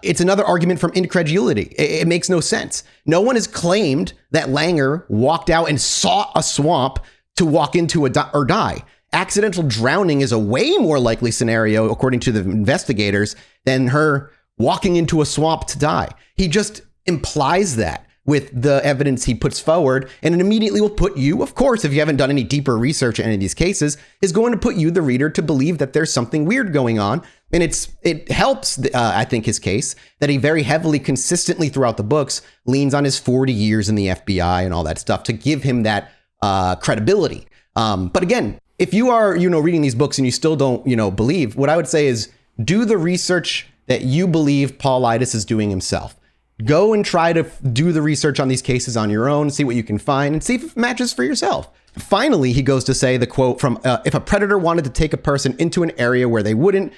It's another argument from incredulity. It makes no sense. No one has claimed that Langer walked out and saw a swamp to walk into or die. Accidental drowning is a way more likely scenario, according to the investigators, than her walking into a swamp to die. He just implies that with the evidence he puts forward, and it immediately will put you, of course, if you haven't done any deeper research in any of these cases, is going to put you, the reader, to believe that there's something weird going on. And it helps, I think, his case that he very heavily, consistently throughout the books, leans on his 40 years in the FBI and all that stuff to give him that credibility. But again, if you are, reading these books and you still don't, believe, what I would say is do the research that you believe Paulides is doing himself. Go and try to do the research on these cases on your own, see what you can find, and see if it matches for yourself. Finally, he goes to say the quote from, if a predator wanted to take a person into an area where they wouldn't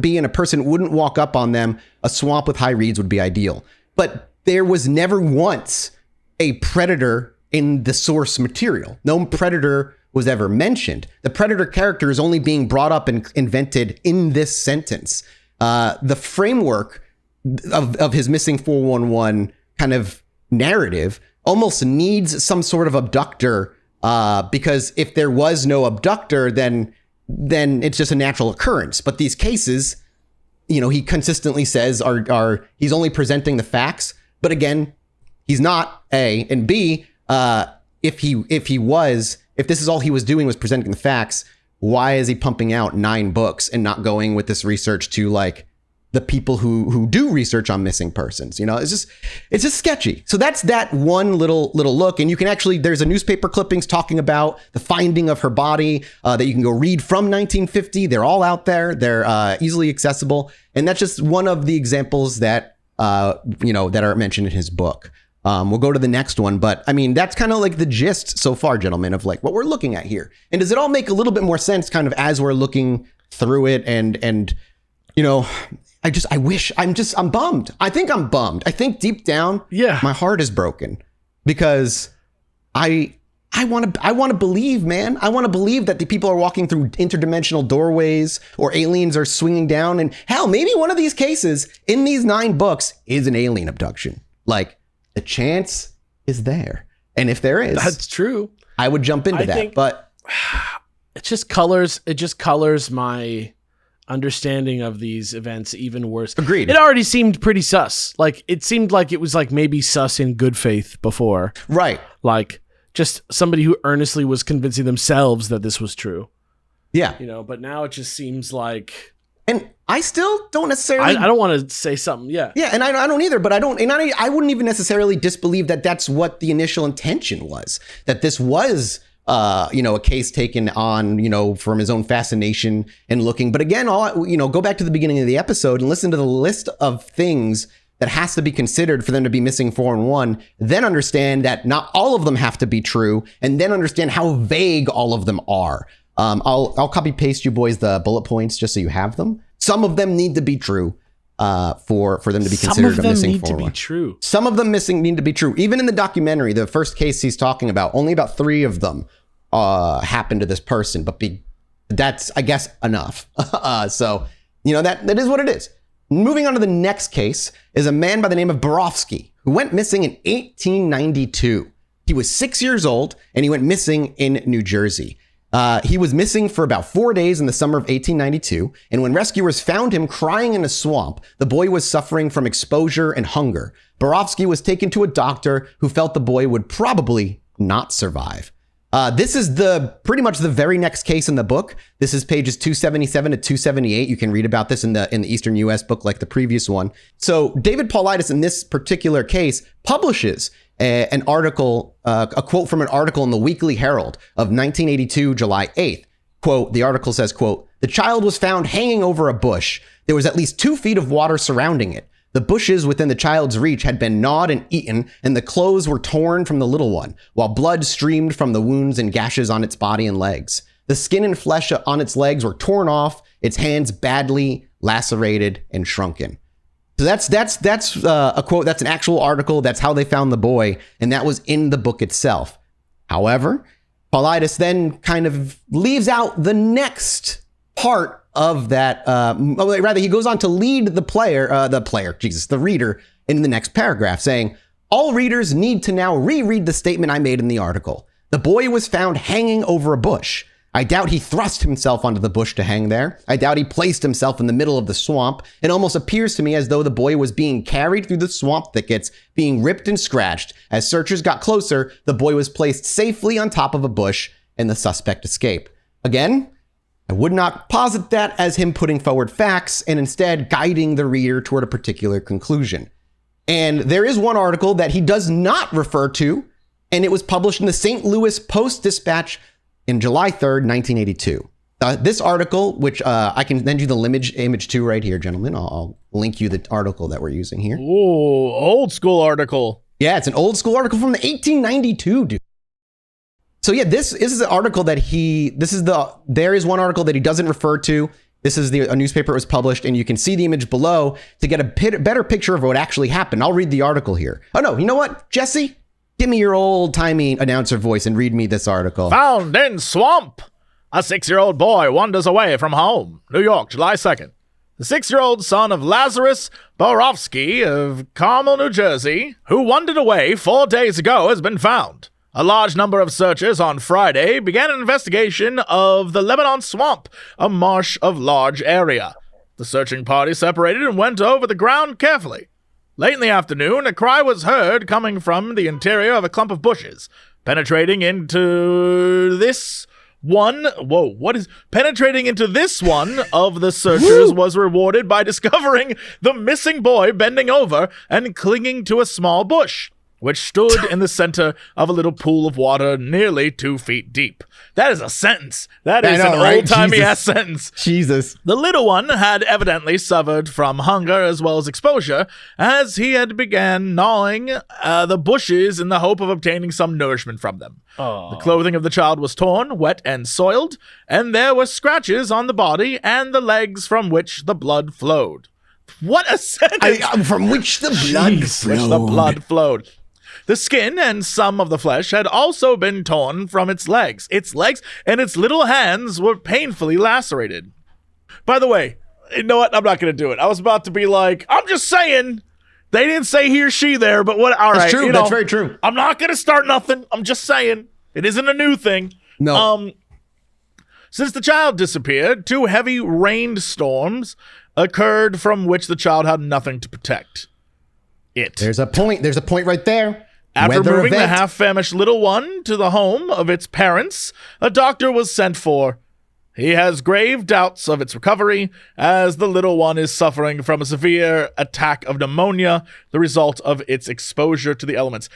be and a person wouldn't walk up on them, a swamp with high reeds would be ideal. But there was never once a predator in the source material. No predator was ever mentioned. The predator character is only being brought up and invented in this sentence. The framework of his missing 411 kind of narrative almost needs some sort of abductor, because if there was no abductor, then it's just a natural occurrence. But these cases, he consistently says are he's only presenting the facts. But again, he's not, A, and B, if this is all he was doing was presenting the facts, why is he pumping out 9 books and not going with this research to like the people who do research on missing persons? It's just sketchy. So that's that one little look. And you can actually, there's a newspaper clippings talking about the finding of her body that you can go read from 1950. They're all out there. They're easily accessible. And that's just one of the examples that, that are mentioned in his book. We'll go to the next one, but I mean, that's kind of like the gist so far, gentlemen, of like what we're looking at here. And does it all make a little bit more sense kind of as we're looking through it? And I'm bummed. I think I'm bummed. I think deep down, my heart is broken because I I want to believe, man. I want to believe that the people are walking through interdimensional doorways or aliens are swinging down. And hell, maybe one of these cases in these 9 books is an alien abduction. Like, the chance is there. And if there is, that's true. I would jump into that. But it just colors my understanding of these events even worse. Agreed. It already seemed pretty sus. Like, it seemed like it was like maybe sus in good faith before. Right. Like, just somebody who earnestly was convincing themselves that this was true. Yeah. You know, but now it just seems like... And I still don't necessarily... I don't want to say something, yeah. Yeah, and I don't either, but I wouldn't even necessarily disbelieve that that's what the initial intention was. That this was, a case taken on, from his own fascination and looking. But again, go back to the beginning of the episode and listen to the list of things that has to be considered for them to be missing 4 and 1, then understand that not all of them have to be true, and then understand how vague all of them are. I'll copy paste you boys the bullet points just so you have them. Some of them need to be true for them to be considered a missing 4 and 1. True. Some of them need to be true. Even in the documentary, the first case he's talking about, only about 3 of them happened to this person, but that's, I guess, enough. So, that is what it is. Moving on to the next case is a man by the name of Borowski, who went missing in 1892. He was 6 years old, and he went missing in New Jersey. He was missing for about 4 days in the summer of 1892, and when rescuers found him crying in a swamp, the boy was suffering from exposure and hunger. Borowski was taken to a doctor who felt the boy would probably not survive. This is pretty much the very next case in the book. This is pages 277 to 278. You can read about this in the Eastern U.S. book like the previous one. So David Paulides in this particular case publishes an article, a quote from an article in the Weekly Herald of 1982, July 8th. Quote, the article says, quote, "The child was found hanging over a bush. There was at least 2 feet of water surrounding it. The bushes within the child's reach had been gnawed and eaten, and the clothes were torn from the little one, while blood streamed from the wounds and gashes on its body and legs. The skin and flesh on its legs were torn off, its hands badly lacerated and shrunken." So that's a quote. That's an actual article. That's how they found the boy, and that was in the book itself. However, Paulides then kind of leaves out the next part of that. Rather, he goes on to lead the reader in the next paragraph, saying, "All readers need to now reread the statement I made in the article. The boy was found hanging over a bush. I doubt he thrust himself onto the bush to hang there. I doubt he placed himself in the middle of the swamp. It almost appears to me as though the boy was being carried through the swamp thickets, being ripped and scratched. As searchers got closer, the boy was placed safely on top of a bush and the suspect escaped." Again, I would not posit that as him putting forward facts and instead guiding the reader toward a particular conclusion. And there is one article that he does not refer to, and it was published in the St. Louis Post-Dispatch in July 3rd, 1982. This article, which I can send you the image to right here, gentlemen. I'll link you the article that we're using here. Ooh, old school article. Yeah, it's an old school article from the 1892, dude. So yeah, this is the article that there is one article that he doesn't refer to. This is a newspaper it was published, and you can see the image below to get a better picture of what actually happened. I'll read the article here. Oh no, you know what, Jesse? Give me your old-timey announcer voice and read me this article. Found in swamp. A 6-year-old boy wanders away from home. New York, July 2nd. The 6-year-old son of Lazarus Borowski of Carmel, New Jersey, who wandered away 4 days ago, has been found. A large number of searchers on Friday began an investigation of the Lebanon swamp, a marsh of large area. The searching party separated and went over the ground carefully. Late in the afternoon, a cry was heard coming from the interior of a clump of bushes. Penetrating into this one of the searchers was rewarded by discovering the missing boy bending over and clinging to a small bush, which stood in the center of a little pool of water nearly 2 feet deep. That is a sentence. That is an old-timey-ass sentence. Jesus. The little one had evidently suffered from hunger as well as exposure, as he had began gnawing the bushes in the hope of obtaining some nourishment from them. Oh. The clothing of the child was torn, wet, and soiled, and there were scratches on the body and the legs from which the blood flowed. What a sentence! From which the blood flowed. Which the blood flowed. The skin and some of the flesh had also been torn from its legs. Its legs and its little hands were painfully lacerated. By the way, you know what? I'm not going to do it. I was about to be like, I'm just saying. They didn't say he or she there, but what? All right. That's true. You That's know, very true. I'm not going to start nothing. I'm just saying. It isn't a new thing. No. Since the child disappeared, 2 heavy rainstorms occurred from which the child had nothing to protect it. There's a point right there. After Weather moving the event. half-famished little one to the home of its parents, a doctor was sent for. He has grave doubts of its recovery, as the little one is suffering from a severe attack of pneumonia, the result of its exposure to the elements.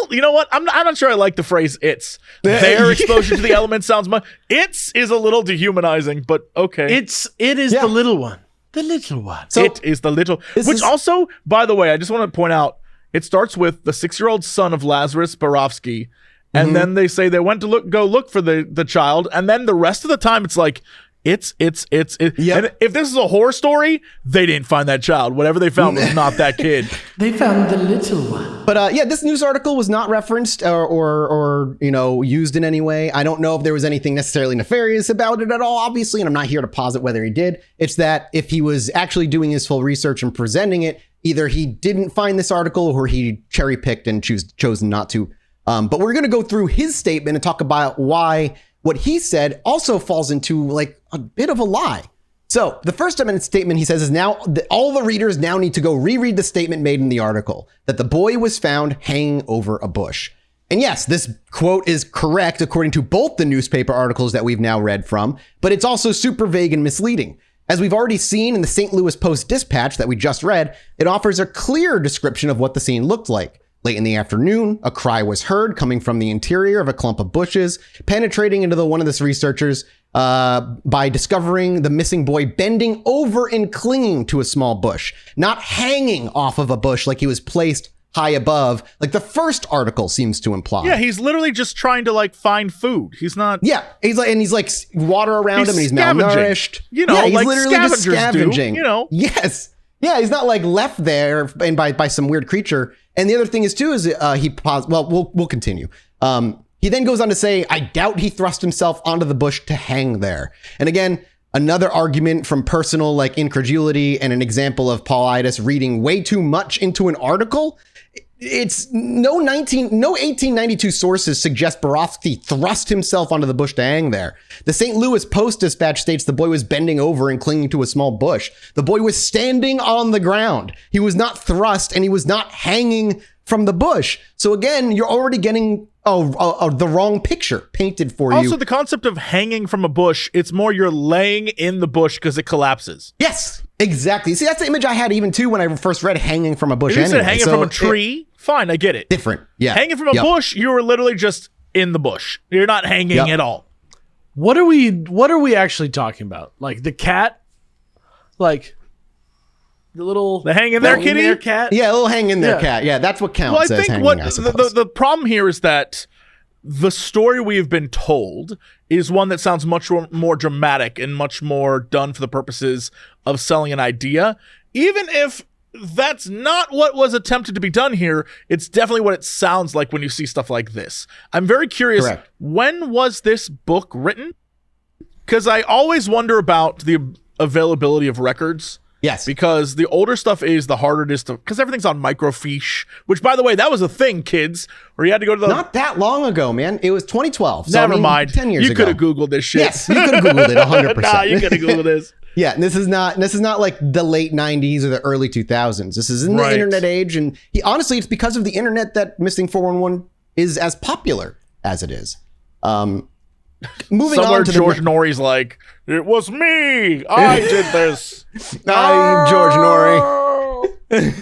You know what? I'm not sure I like the phrase "its." Their exposure to the elements sounds much. "Its" is a little dehumanizing, but okay. It is the little one. The little one. So it is the little. Which also, by the way, I just want to point out, it starts with the 6-year-old son of Lazarus Borowski. And then they say they went to go look for the child, and then the rest of the time it's like it's. Yep. And if this is a horror story, they didn't find that child. Whatever they found was not that kid. They found the little one. But this news article was not referenced or used in any way. I don't know if there was anything necessarily nefarious about it at all, obviously, and I'm not here to posit whether he did. It's that if he was actually doing his full research and presenting it, either he didn't find this article or he cherry picked and chosen not to. But we're going to go through his statement and talk about why what he said also falls into like a bit of a lie. So the First Amendment statement he says is now all the readers now need to go reread the statement made in the article that the boy was found hanging over a bush. And yes, this quote is correct according to both the newspaper articles that we've now read from, but it's also super vague and misleading. As we've already seen in the St. Louis Post-Dispatch that we just read, it offers a clear description of what the scene looked like. Late in the afternoon, a cry was heard coming from the interior of a clump of bushes, penetrating into one of the researchers by discovering the missing boy bending over and clinging to a small bush, not hanging off of a bush like he was placed high above, like the first article seems to imply. Yeah, he's literally just trying to like find food. He's not. Yeah, he's like water around him and he's malnourished. You know, he's like literally just scavengers do. You know. Yes. Yeah, he's not like left there and by some weird creature. And the other thing is too is we'll continue. He then goes on to say, I doubt he thrust himself onto the bush to hang there. And again, another argument from personal like incredulity and an example of Paulides reading way too much into an article. It's no 1892 sources suggest Borowski thrust himself onto the bush to hang there. The St. Louis Post-Dispatch states the boy was bending over and clinging to a small bush. The boy was standing on the ground. He was not thrust and he was not hanging from the bush. So again, you're already getting the wrong picture painted for you. Also, the concept of hanging from a bush, it's more you're laying in the bush because it collapses. Yes, exactly. See, that's the image I had even too when I first read hanging from a bush. If you anyway. said hanging from a tree, fine, I get it. Different, yeah. Hanging from a bush, you were literally just in the bush. You're not hanging at all. What are we actually talking about? Like the cat? Like the hang in there kitty? There cat? Yeah, a little hang in there cat. Yeah, that's what counts. Well, I as think hanging, the problem here is that the story we have been told is one that sounds much more dramatic and much more done for the purposes of selling an idea. Even if that's not what was attempted to be done here, it's definitely what it sounds like when you see stuff like this. I'm very curious, Correct. When was this book written? Because I always wonder about the availability of records. Yes. Because the older stuff is, the harder it is to, because everything's on microfiche, which, by the way, that was a thing, kids, where you had to go to the... Not that long ago, man. It was 2012. So, Never mind. 10 years ago. You could have Googled this shit. Yes, you could have Googled it 100%. Nah, you could have Googled this. Yeah, and this is not like the late 90s or the early 2000s. This is in the internet age. And honestly, it's because of the internet that Missing 411 is as popular as it is. Moving Somewhere on to George Norrie's like, it was me. I did this. George Norrie.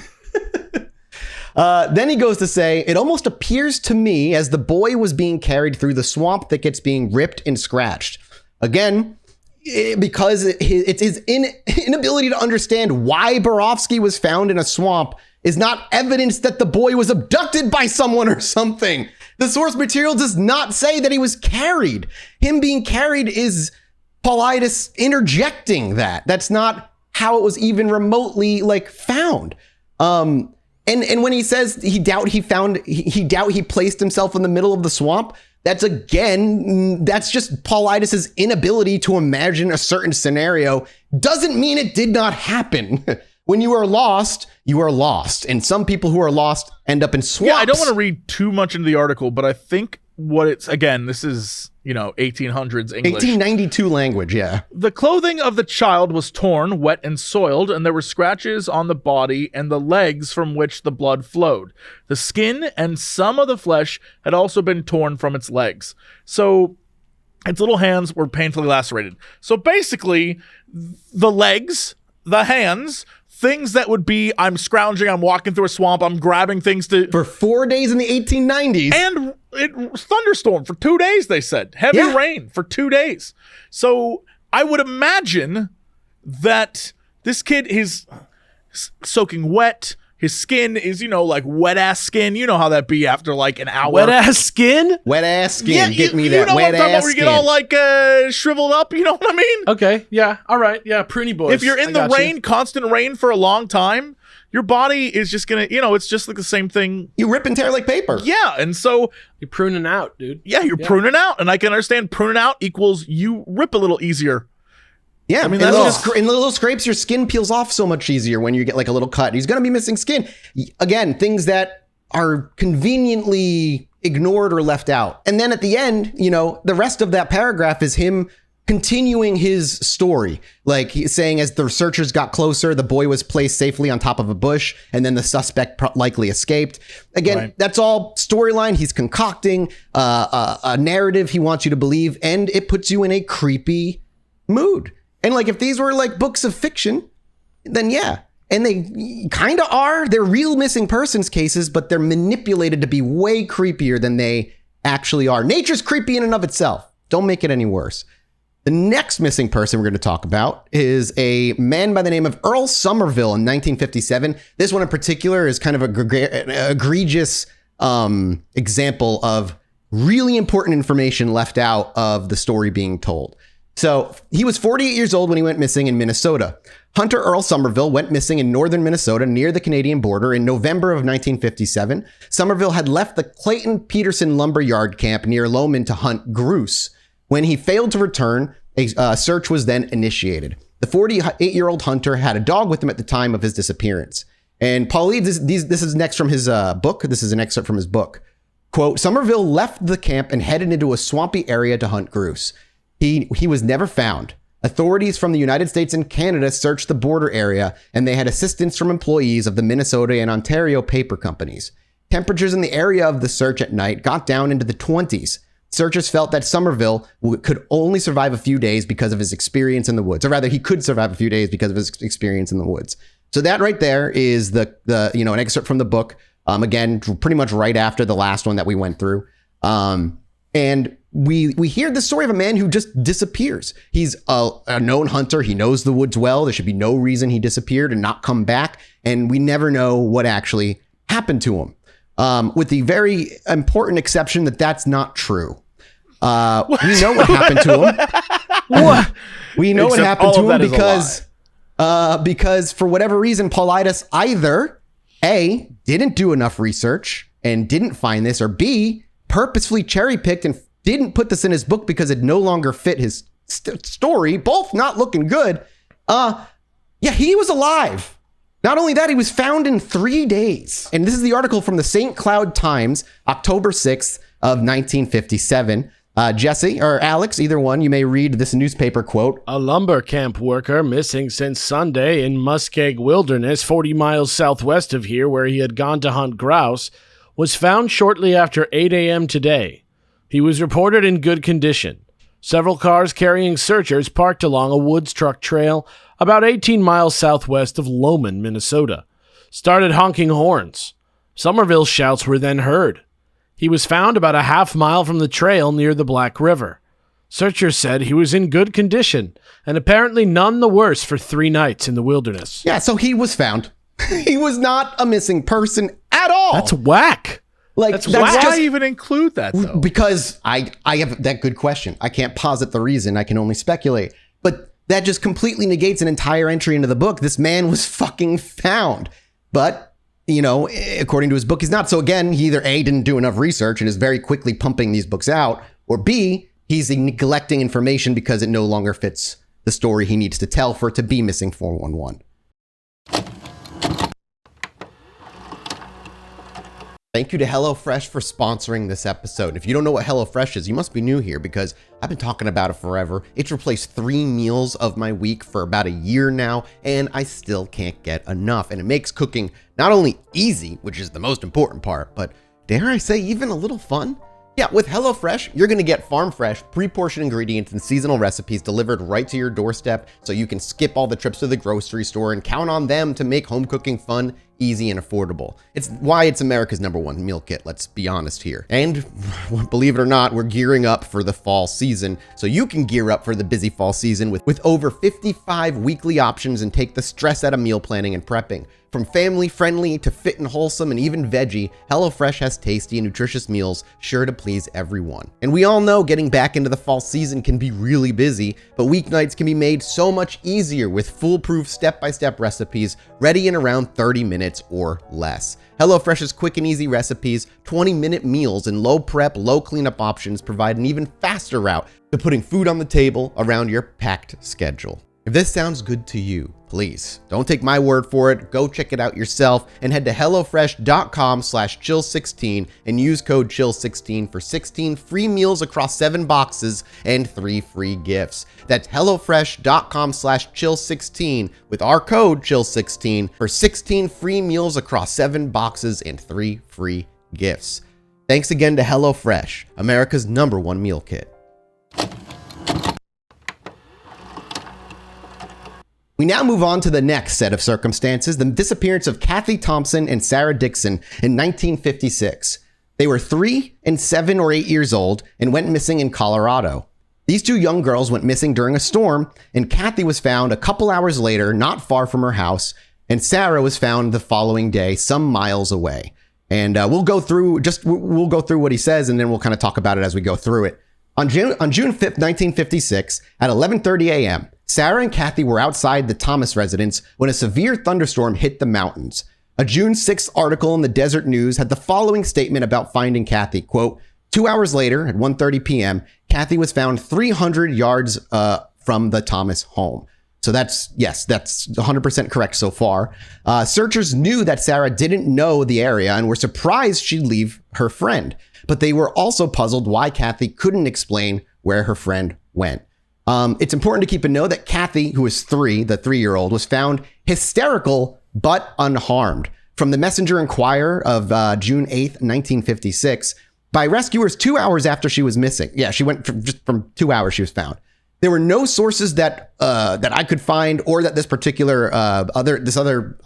Then he goes to say, it almost appears to me as the boy was being carried through the swamp that gets being ripped and scratched. Again, because it's his inability to understand why Borowski was found in a swamp is not evidence that the boy was abducted by someone or something. The source material does not say that he was carried. Him being carried is Paulides interjecting that. That's not how it was even remotely like found. And when he says he doubt he placed himself in the middle of the swamp, that's just Paulides' inability to imagine a certain scenario. Doesn't mean it did not happen. When you are lost, you are lost. And some people who are lost end up in swamps. Yeah, I don't want to read too much into the article, but I think this is, 1800s English. 1892 language, yeah. The clothing of the child was torn, wet, and soiled, and there were scratches on the body and the legs from which the blood flowed. The skin and some of the flesh had also been torn from its legs. So its little hands were painfully lacerated. So basically, the legs, the hands, things that would be, I'm scrounging, I'm walking through a swamp, I'm grabbing things to... For 4 days in the 1890s. And it thunderstorm for 2 days, they said. Heavy rain for 2 days. So I would imagine that this kid is soaking wet. His skin is, like wet-ass skin. You know how that be after like an hour. Wet-ass skin? Wet-ass skin. Yeah, Get me that wet-ass skin. You know what I'm talking about, where you get all like shriveled up? You know what I mean? Okay, yeah, all right. Yeah, pruny boys. If you're in the rain, constant rain for a long time, your body is just going to, it's just like the same thing. You rip and tear like paper. Yeah, and so... You're pruning out, dude. Yeah, you're pruning out. And I can understand pruning out equals you rip a little easier. Yeah, I mean, in little scrapes, your skin peels off so much easier when you get like a little cut. He's going to be missing skin. Again, things that are conveniently ignored or left out. And then at the end, the rest of that paragraph is him continuing his story. Like he's saying, as the researchers got closer, the boy was placed safely on top of a bush, and then the suspect likely escaped. Again, That's all storyline. He's concocting a narrative he wants you to believe, and it puts you in a creepy mood. And like, if these were like books of fiction, then yeah. And they kind of are. They're real missing persons cases, but they're manipulated to be way creepier than they actually are. Nature's creepy in and of itself. Don't make it any worse. The next missing person we're going to talk about is a man by the name of Earl Somerville in 1957. This one in particular is kind of an egregious example of really important information left out of the story being told. So he was 48 years old when he went missing in Minnesota. Hunter Earl Somerville went missing in northern Minnesota near the Canadian border in November of 1957. Somerville had left the Clayton-Peterson lumberyard camp near Lowman to hunt grouse. When he failed to return, a search was then initiated. The 48-year-old hunter had a dog with him at the time of his disappearance. And Paulides, this is next from his book. This is an excerpt from his book. Quote, Somerville left the camp and headed into a swampy area to hunt grouse. He was never found. Authorities from the United States and Canada searched the border area, and they had assistance from employees of the Minnesota and Ontario paper companies. Temperatures in the area of the search at night got down into the 20s. Searchers felt that Somerville could only survive a few days because of his experience in the woods, or rather, he could survive a few days because of his experience in the woods. So that right there is an excerpt from the book. Again, pretty much right after the last one that we went through. And we hear the story of a man who just disappears. He's a known hunter. He knows the woods well. There should be no reason he disappeared and not come back. And we never know what actually happened to him. With the very important exception that that's not true. We know what happened to him. What? We know what happened to him because for whatever reason, Paulides either A, didn't do enough research and didn't find this, or B, purposefully cherry-picked and didn't put this in his book because it no longer fit his story. Both not looking good. He was alive. Not only that, he was found in 3 days. And this is the article from the St. Cloud Times, October 6th of 1957. Jesse or Alex, either one, you may read this newspaper quote. A lumber camp worker missing since Sunday in Muskeg Wilderness, 40 miles southwest of here, where he had gone to hunt grouse, was found shortly after 8 a.m. today. He was reported in good condition. Several cars carrying searchers parked along a woods truck trail about 18 miles southwest of Lowman, Minnesota. Started honking horns. Somerville's shouts were then heard. He was found about a half mile from the trail near the Black River. Searchers said he was in good condition and apparently none the worse for 3 nights in the wilderness. Yeah, so he was found. He was not a missing person at all. That's whack. That's why even include that, though? Because I have that good question. I can't posit the reason. I can only speculate. But that just completely negates an entire entry into the book. This man was fucking found. But according to his book, he's not. So again, he either A, didn't do enough research and is very quickly pumping these books out, or B, he's neglecting information because it no longer fits the story he needs to tell for it to be missing 411. Thank you to HelloFresh for sponsoring this episode. If you don't know what HelloFresh is, you must be new here because I've been talking about it forever. It's replaced 3 meals of my week for about a year now, and I still can't get enough. And it makes cooking not only easy, which is the most important part, but dare I say even a little fun? Yeah, with HelloFresh, you're going to get farm-fresh, pre-portioned ingredients and seasonal recipes delivered right to your doorstep so you can skip all the trips to the grocery store and count on them to make home cooking fun, easy, and affordable. It's why it's America's #1 meal kit, let's be honest here. And believe it or not, we're gearing up for the fall season, so you can gear up for the busy fall season with over 55 weekly options and take the stress out of meal planning and prepping. From family-friendly to fit and wholesome and even veggie, HelloFresh has tasty and nutritious meals sure to please everyone. And we all know getting back into the fall season can be really busy, but weeknights can be made so much easier with foolproof step-by-step recipes ready in around 30 minutes or less. HelloFresh's quick and easy recipes, 20-minute meals, and low prep, low cleanup options provide an even faster route to putting food on the table around your packed schedule. If this sounds good to you, please don't take my word for it. Go check it out yourself and head to hellofresh.com/chill16 and use code chill16 for 16 free meals across 7 boxes and 3 free gifts. That's hellofresh.com/chill16 with our code chill16 for 16 free meals across 7 boxes and 3 free gifts. Thanks again to HelloFresh, America's #1 meal kit. We now move on to the next set of circumstances, the disappearance of Kathy Thompson and Sarah Dixon in 1956. They were 3 and 7 or 8 years old and went missing in Colorado. These 2 young girls went missing during a storm, and Kathy was found a couple hours later, not far from her house, and Sarah was found the following day, some miles away. And we'll go through what he says, and then we'll kind of talk about it as we go through it. On June 5th, 1956, at 11:30 a.m., Sarah and Kathy were outside the Thomas residence when a severe thunderstorm hit the mountains. A June 6th article in the Desert News had the following statement about finding Kathy, quote, 2 hours later at 1:30 p.m., Kathy was found 300 yards from the Thomas home. So that's 100% correct so far. Searchers knew that Sarah didn't know the area and were surprised she'd leave her friend, but they were also puzzled why Kathy couldn't explain where her friend went. It's important to keep in note that Kathy, who was 3, the 3-year-old, was found hysterical but unharmed from the Messenger Inquirer of June 8th, 1956, by rescuers 2 hours after she was missing. Yeah, she went from 2 hours she was found. There were no sources that I could find, or that this particular I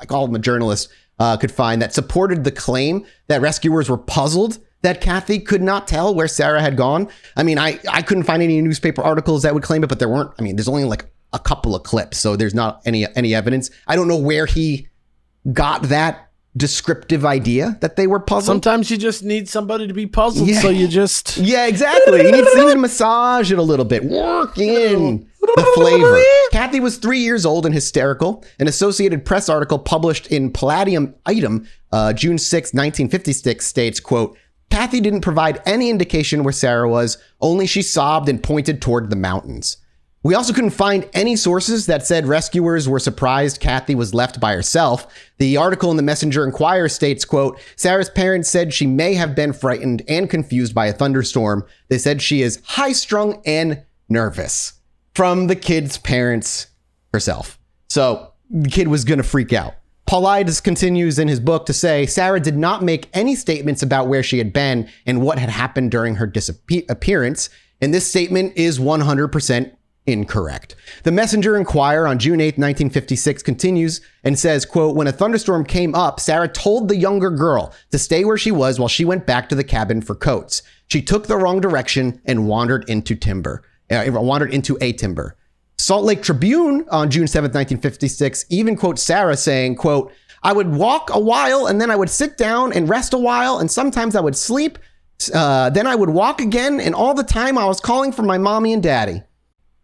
call him a journalist, could find that supported the claim that rescuers were puzzled that Kathy could not tell where Sarah had gone. I mean, I couldn't find any newspaper articles that would claim it, but there weren't. I mean, there's only like a couple of clips, so there's not any evidence. I don't know where he got that descriptive idea that they were puzzled. Sometimes you just need somebody to be puzzled, so you just... Yeah, exactly. You need to massage it a little bit. Work in the flavor. Kathy was 3 years old and hysterical. An Associated Press article published in Palladium Item, June 6, 1956, states, quote, Kathy didn't provide any indication where Sarah was, only she sobbed and pointed toward the mountains. We also couldn't find any sources that said rescuers were surprised Kathy was left by herself. The article in the Messenger Inquirer states, quote, Sarah's parents said she may have been frightened and confused by a thunderstorm. They said she is high-strung and nervous. From the kid's parents herself. So the kid was going to freak out. Paulides continues in his book to say Sarah did not make any statements about where she had been and what had happened during her disappearance, and this statement is 100% incorrect. The Messenger Inquirer on June 8, 1956 continues and says, quote, when a thunderstorm came up, Sarah told the younger girl to stay where she was while she went back to the cabin for coats. She took the wrong direction and wandered into a timber. Salt Lake Tribune on June 7th, 1956 even quotes Sarah saying, quote, I would walk a while and then I would sit down and rest a while and sometimes I would sleep. Then I would walk again and all the time I was calling for my mommy and daddy.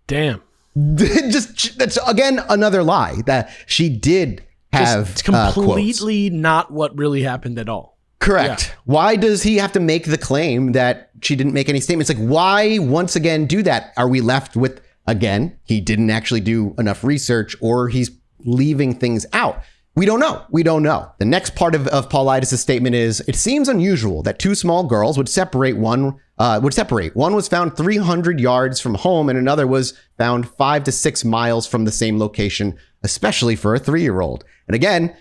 Damn. That's again another lie that she did have It's completely quotes. not what really happened at all. Correct. Yeah. Why does he have to make the claim that she didn't make any statements? Like, why once again do that? Are we left with, again, he didn't actually do enough research, or he's leaving things out? We don't know. We don't know. The next part of Paulides' statement is, it seems unusual that two small girls would separate. One was found 300 yards from home, and another was found 5 to 6 miles from the same location, especially for a 3-year-old. And again,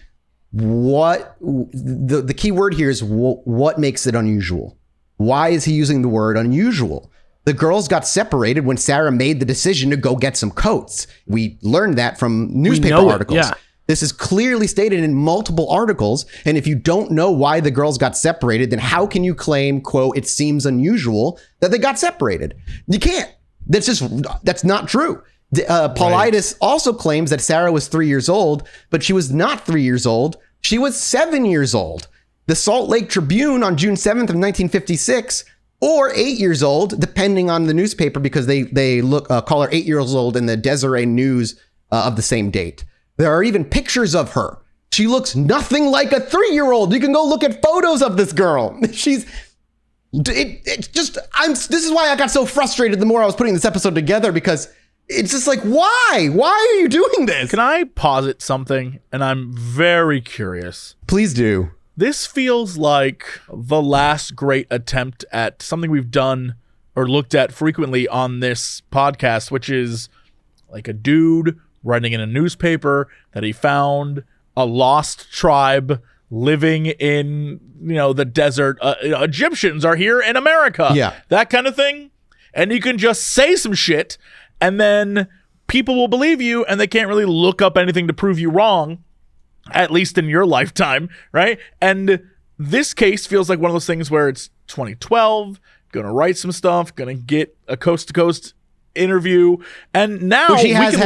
what the key word here is what makes it unusual? Why is he using the word unusual? The girls got separated when Sarah made the decision to go get some coats. We learned that from newspaper articles. Yeah. This is clearly stated in multiple articles. And if you don't know why the girls got separated, then how can you claim, quote, it seems unusual that they got separated? You can't. That's not true. Paulides also claims that Sarah was 3 years old, but she was not 3 years old. She was 7 years old. The Salt Lake Tribune on June 7th of 1956, or 8 years old, depending on the newspaper, because they call her 8 years old in the Deseret News of the same date. There are even pictures of her. She looks nothing like a 3-year-old. You can go look at photos of this girl. This is why I got so frustrated the more I was putting this episode together, because it's just like, why? Why are you doing this? Can I posit something? And I'm very curious. Please do. This feels like the last great attempt at something we've done or looked at frequently on this podcast, which is like a dude writing in a newspaper that he found a lost tribe living in, the desert. Egyptians are here in America. Yeah. That kind of thing. And you can just say some shit, and then people will believe you, and they can't really look up anything to prove you wrong, at least in your lifetime, right? And this case feels like one of those things where it's 2012, gonna write some stuff, gonna get a coast-to-coast interview, and now Which he has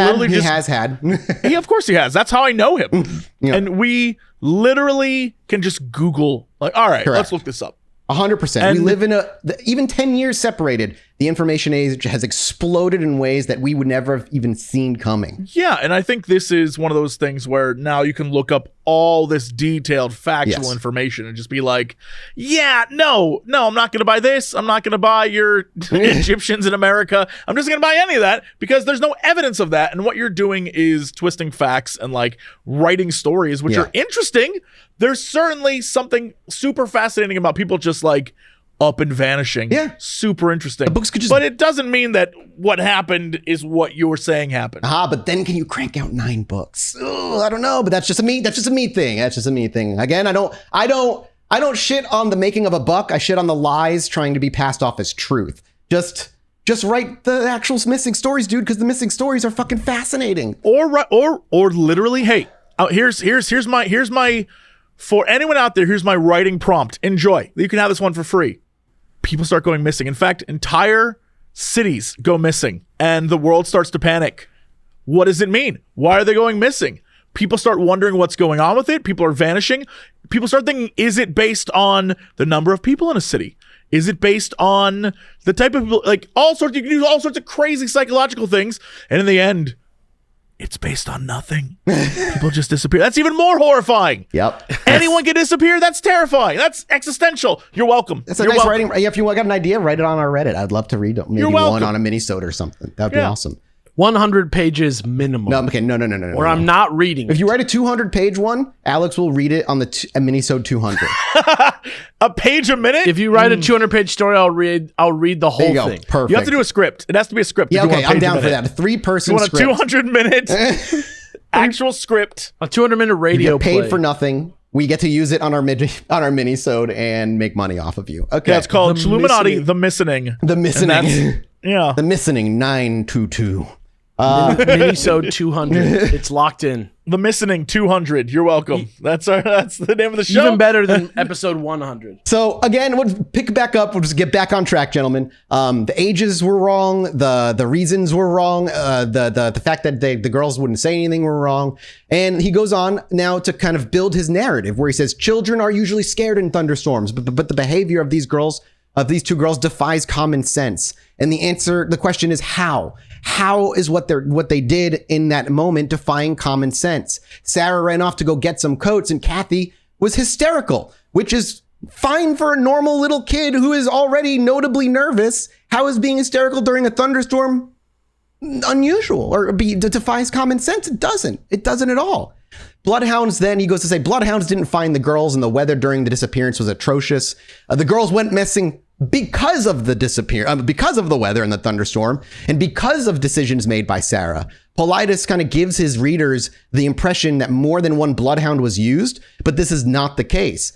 had. Yeah, of course he has. That's how I know him. Yeah. And we literally can just Google, like, all right, Correct. let's look this up. 100%. We live in even 10 years separated, the information age has exploded in ways that we would never have even seen coming. Yeah, and I think this is one of those things where now you can look up all this detailed factual information and just be like, yeah, no, I'm not going to buy this. I'm not going to buy your Egyptians in America. I'm just going to buy any of that because there's no evidence of that. And what you're doing is twisting facts and like writing stories, which are interesting. There's certainly something super fascinating about people just like up and vanishing. Yeah. Super interesting. Books could but it doesn't mean that what happened is what you're saying happened. But then can you crank out 9 books? Oh, I don't know, but that's just a me thing. Again, I don't shit on the making of a buck. I shit on the lies trying to be passed off as truth. Just write the actual missing stories, dude, because the missing stories are fucking fascinating. Or literally, hey, here's my for anyone out there, here's my writing prompt. Enjoy. You can have this one for free. People start going missing. In fact, entire cities go missing and the world starts to panic. What does it mean? Why are they going missing? People start wondering what's going on with it. People are vanishing. People start thinking, is it based on the number of people in a city? Is it based on the type of people? Like you can do all sorts of crazy psychological things. And in the end, it's based on nothing. People just disappear. That's even more horrifying. Yep. Anyone can disappear. That's terrifying. That's existential. You're welcome. That's a nice writing. If you got an idea, write it on our Reddit. I'd love to read it. Maybe one on a mini-sode or something. That'd be awesome. 100 pages minimum. No. Or I'm not reading If you write a 200-page one, Alex will read it on a mini-sode 200. A page a minute? If you write a 200-page story, I'll read the whole thing. Perfect. You have to do a script. It has to be a script. Yeah, okay, I'm down for that. A 3-person script. You want a 200-minute actual script. A 200-minute radio you get paid play. for nothing. We get to use it on our mini-sode and make money off of you. Okay. Yeah, it's called Chilluminati, The Missing. The Missing. Yeah. The Missing 922. Minisode 200. It's locked in. The Missing 200. You're welcome. That's the name of the show. Even better than episode 100. So again, we'll pick back up. We'll just get back on track, gentlemen. The ages were wrong. The reasons were wrong. The fact that the girls wouldn't say anything were wrong. And he goes on now to kind of build his narrative where he says children are usually scared in thunderstorms, but the behavior of these two girls defies common sense. And the question is how? how is what they did in that moment defying common sense? Sarah ran off to go get some coats and Kathy was hysterical, which is fine for a normal little kid who is already notably nervous. How is being hysterical during a thunderstorm unusual or defies common sense? It doesn't at all. Bloodhounds, then he goes to say, bloodhounds didn't find the girls and the weather during the disappearance was atrocious. The girls went missing because of the because of the weather and the thunderstorm, and because of decisions made by Sarah. Paulides kind of gives his readers the impression that more than one bloodhound was used, but this is not the case.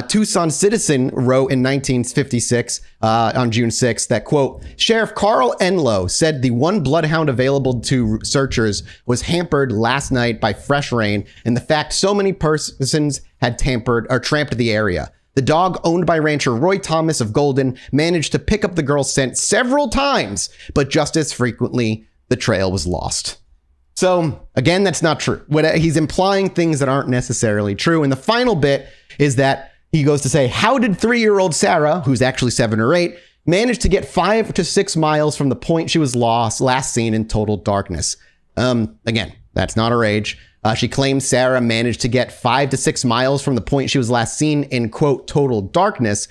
Tucson Citizen wrote in 1956 on June 6th that, quote, Sheriff Carl Enlow said the one bloodhound available to searchers was hampered last night by fresh rain and the fact so many persons had tramped the area. The dog, owned by rancher Roy Thomas of Golden, managed to pick up the girl's scent several times, but just as frequently, the trail was lost. So, again, that's not true. He's implying things that aren't necessarily true. And the final bit is that he goes to say, how did 3-year-old Sarah, who's actually 7 or 8, manage to get 5 to 6 miles from the point she was last seen in total darkness? Again, that's not her age. She claims Sarah managed to get 5 to 6 miles from the point she was last seen in, quote, total darkness.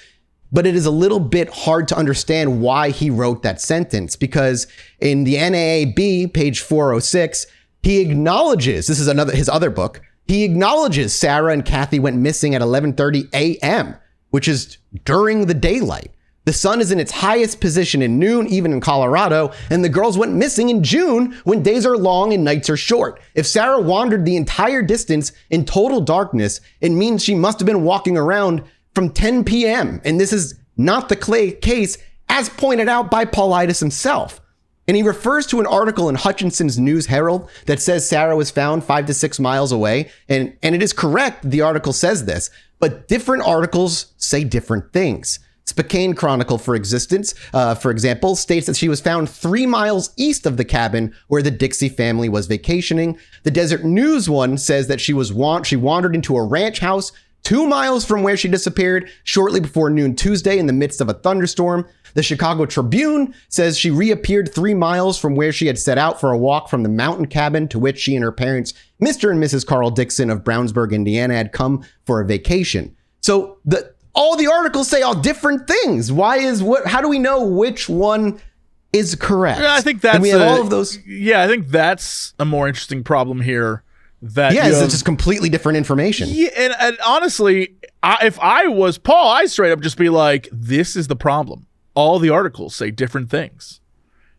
But it is a little bit hard to understand why he wrote that sentence, because in the NAAB, page 406, he acknowledges, this is his other book, he acknowledges Sarah and Kathy went missing at 11:30 a.m., which is during the daylight. The sun is in its highest position in noon, even in Colorado, and the girls went missing in June when days are long and nights are short. If Sarah wandered the entire distance in total darkness, it means she must have been walking around from 10 p.m. And this is not the case, as pointed out by Paulides himself. And he refers to an article in Hutchinson's News Herald that says Sarah was found 5 to 6 miles away. And it is correct, the article says this, but different articles say different things. Spokane Chronicle, for example, states that she was found 3 miles east of the cabin where the Dixie family was vacationing. The Desert News one says that she wandered into a ranch house 2 miles from where she disappeared shortly before noon Tuesday in the midst of a thunderstorm. The Chicago Tribune says she reappeared 3 miles from where she had set out for a walk from the mountain cabin to which she and her parents, Mr. and Mrs. Carl Dixon of Brownsburg, Indiana, had come for a vacation. So all the articles say all different things. How do we know which one is correct? Yeah, I think that's we have all of those. Yeah, I think that's a more interesting problem here. It's just completely different information. Yeah, and honestly, if I was Paul, I'd straight up just be like, this is the problem. All the articles say different things.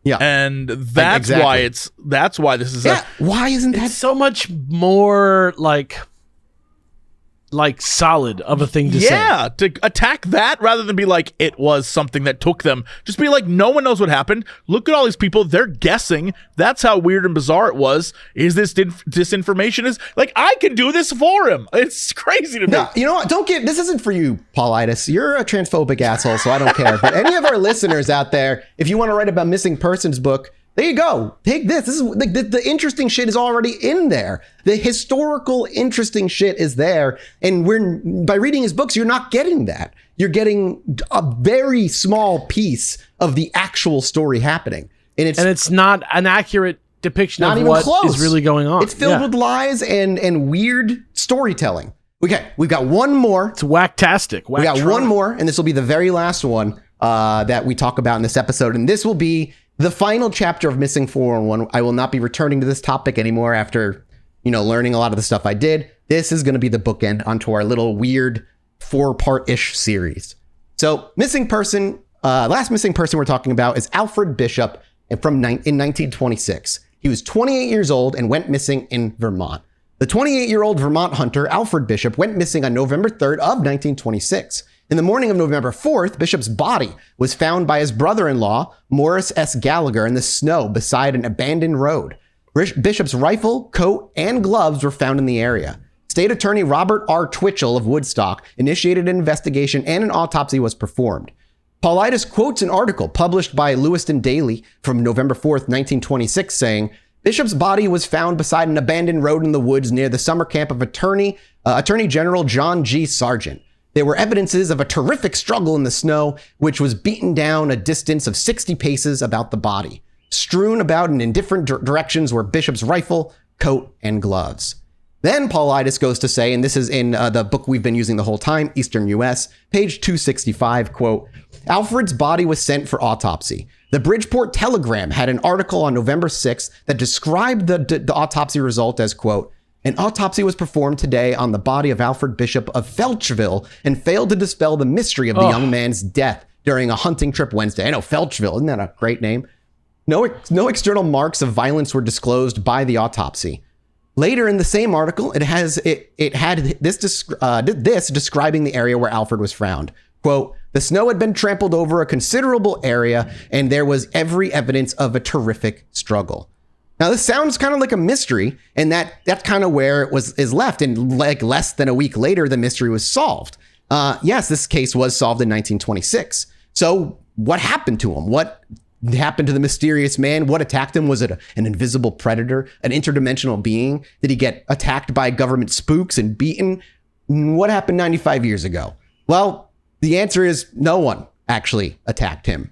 Yeah. And that's why this is why isn't that so much more like solid of a thing to say? Yeah, to attack that rather than be like, it was something that took them. Just be like, no one knows what happened. Look at all these people. They're guessing. That's how weird and bizarre it was. Is this disinformation? Is like, I can do this for him. It's crazy to me. No, you know what? This isn't for you, Paulides. You're a transphobic asshole, so I don't care. But any of our listeners out there, if you want to write about missing persons book, there you go. Take this. This is like the interesting shit is already in there. The historical interesting shit is there. And by reading his books, you're not getting that. You're getting a very small piece of the actual story happening. And it's not an accurate depiction of what close. Is really going on. It's filled with lies and weird storytelling. Okay, we've got one more. It's whacktastic. We got one more, and this will be the very last one that we talk about in this episode. And this will be the final chapter of Missing 411. I will not be returning to this topic anymore after, learning a lot of the stuff I did. This is going to be the bookend onto our little weird 4-part-ish series. So last missing person we're talking about is Alfred Bishop in 1926. He was 28 years old and went missing in Vermont. The 28-year-old Vermont hunter, Alfred Bishop, went missing on November 3rd of 1926. In the morning of November 4th, Bishop's body was found by his brother-in-law, Morris S. Gallagher, in the snow beside an abandoned road. Bishop's rifle, coat, and gloves were found in the area. State Attorney Robert R. Twitchell of Woodstock initiated an investigation and an autopsy was performed. Paulides quotes an article published by Lewiston Daily from November 4th, 1926, saying, Bishop's body was found beside an abandoned road in the woods near the summer camp of Attorney General John G. Sargent. There were evidences of a terrific struggle in the snow, which was beaten down a distance of 60 paces about the body. strewn about and in different directions were Bishop's rifle, coat, and gloves. Then Paulides goes to say, and this is in the book we've been using the whole time, Eastern U.S., page 265, quote, Alfred's body was sent for autopsy. The Bridgeport Telegram had an article on November 6th that described the autopsy result as, quote, an autopsy was performed today on the body of Alfred Bishop of Felchville and failed to dispel the mystery of the young man's death during a hunting trip Wednesday. I know, Felchville, isn't that a great name? No external marks of violence were disclosed by the autopsy. Later in the same article, it had this describing the area where Alfred was found. Quote, the snow had been trampled over a considerable area and there was every evidence of a terrific struggle. Now, this sounds kind of like a mystery, and that's kind of where it is left. And like less than a week later, the mystery was solved. Yes, this case was solved in 1926. So what happened to him? What happened to the mysterious man? What attacked him? Was it an invisible predator, an interdimensional being? Did he get attacked by government spooks and beaten? What happened 95 years ago? Well, the answer is no one actually attacked him.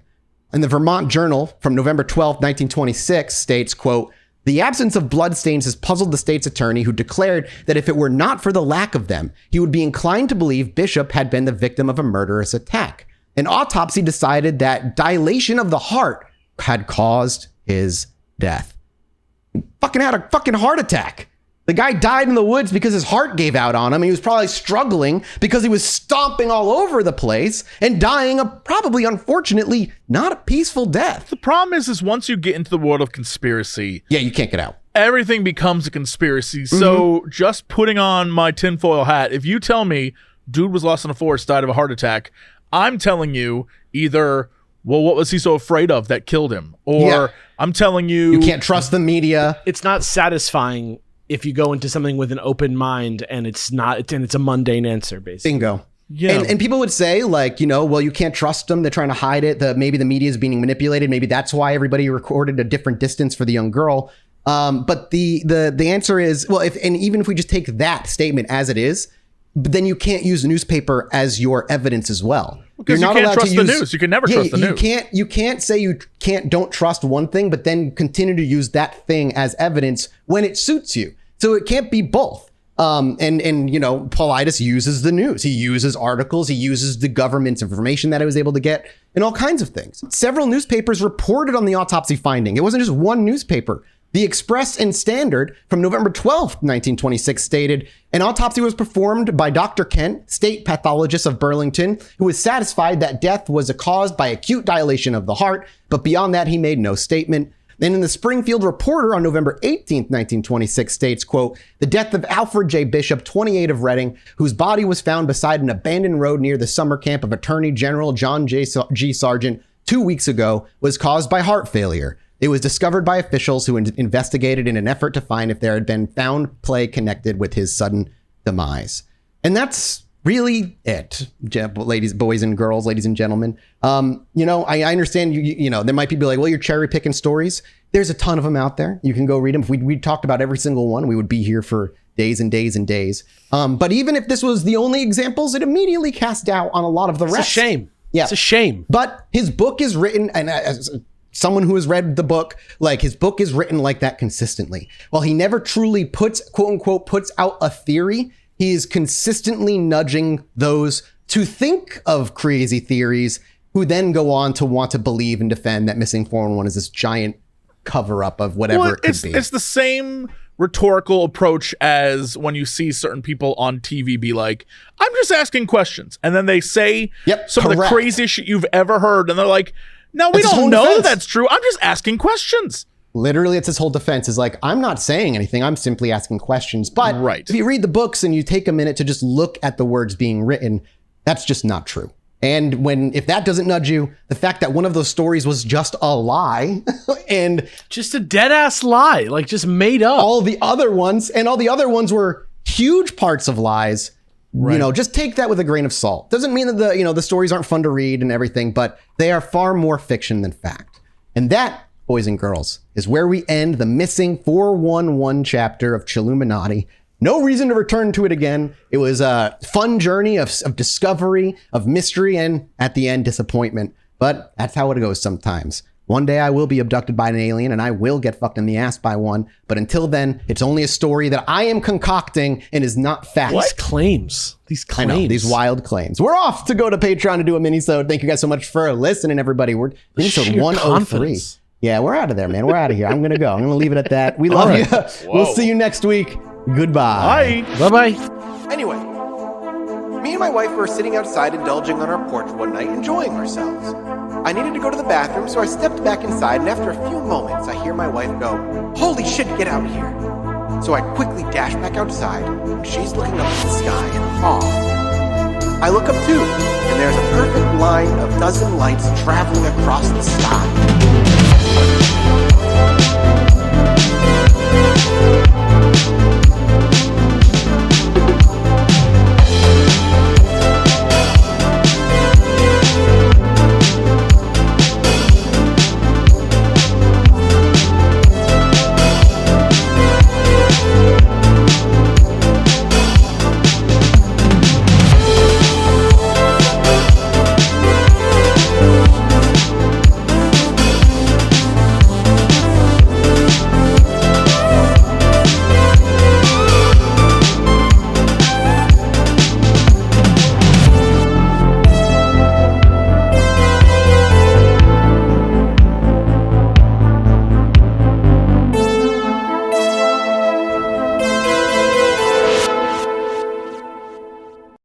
And the Vermont Journal from November 12, 1926 states, quote, the absence of bloodstains has puzzled the state's attorney, who declared that if it were not for the lack of them, he would be inclined to believe Bishop had been the victim of a murderous attack. An autopsy decided that dilation of the heart had caused his death. He fucking had a fucking heart attack. The guy died in the woods because his heart gave out on him. He was probably struggling because he was stomping all over the place and dying a probably, unfortunately, not a peaceful death. The problem is once you get into the world of conspiracy, yeah, you can't get out. Everything becomes a conspiracy. So just putting on my tinfoil hat, if you tell me dude was lost in a forest, died of a heart attack, I'm telling you either, well, what was he so afraid of that killed him? Or I'm telling you can't trust the media. It's not satisfying if you go into something with an open mind and it's a mundane answer, basically. Bingo. Yeah. And people would say, like, well, you can't trust them. They're trying to hide it. Maybe the media is being manipulated. Maybe that's why everybody recorded a different distance for the young girl. But the answer is, well, even if we just take that statement as it is, then you can't use the newspaper as your evidence as well. Because you can't trust the news. You can never trust the news. You can't say don't trust one thing, but then continue to use that thing as evidence when it suits you. So it can't be both. Paulides uses the news. He uses articles. He uses the government's information that I was able to get and all kinds of things. Several newspapers reported on the autopsy finding. It wasn't just one newspaper. The Express and Standard from November 12th, 1926 stated, an autopsy was performed by Dr. Kent, state pathologist of Burlington, who was satisfied that death was caused by acute dilation of the heart, but beyond that, he made no statement. And in the Springfield Reporter on November 18th, 1926 states, quote, the death of Alfred J. Bishop, 28 of Reading, whose body was found beside an abandoned road near the summer camp of Attorney General John G. Sargent 2 weeks ago, was caused by heart failure. It was discovered by officials who investigated in an effort to find if there had been foul play connected with his sudden demise. And that's really it, boys and girls, ladies and gentlemen. I understand there might be people like, well, you're cherry picking stories. There's a ton of them out there. You can go read them. If we talked about every single one, we would be here for days and days and days. But even if this was the only examples, it immediately cast doubt on a lot of the rest. It's a shame. Yeah. It's a shame. But his book is written, and as someone who has read the book, like, his book is written like that consistently. While he never truly puts, quote unquote, puts out a theory, he is consistently nudging those to think of crazy theories who then go on to want to believe and defend that Missing 411 is this giant cover up of whatever it could be. It's the same rhetorical approach as when you see certain people on TV be like, I'm just asking questions. And then they say some of the craziest shit you've ever heard. And they're like, no, we don't know that's true. I'm just asking questions. Literally, it's his whole defense is like, I'm not saying anything. I'm simply asking questions. But if you read the books and you take a minute to just look at the words being written, that's just not true. And if that doesn't nudge you, the fact that one of those stories was just a lie and just a dead ass lie, like just made up. All the other ones were huge parts of lies. Right. Just take that with a grain of salt. Doesn't mean that the stories aren't fun to read and everything, but they are far more fiction than fact. And that, boys and girls, is where we end the Missing 411 chapter of Chilluminati. No reason to return to it again. It was a fun journey of discovery, of mystery, and at the end, disappointment. But that's how it goes sometimes One day I will be abducted by an alien and I will get fucked in the ass by one. But until then, it's only a story that I am concocting and is not fact. These claims. I know, these wild claims. We're off to go to Patreon to do a mini-sode. Thank you guys so much for listening, everybody. We're episode 103. Yeah, we're out of there, man. We're out of here. I'm going to go. I'm going to leave it at that. We love you. We'll see you next week. Goodbye. Bye. Bye-bye. Anyway, me and my wife were sitting outside indulging on our porch one night, enjoying ourselves. I needed to go to the bathroom, so I stepped back inside, and after a few moments, I hear my wife go, "Holy shit, get out here." So I quickly dash back outside, and she's looking up at the sky in awe. I look up too, and there's a perfect line of dozen lights traveling across the sky.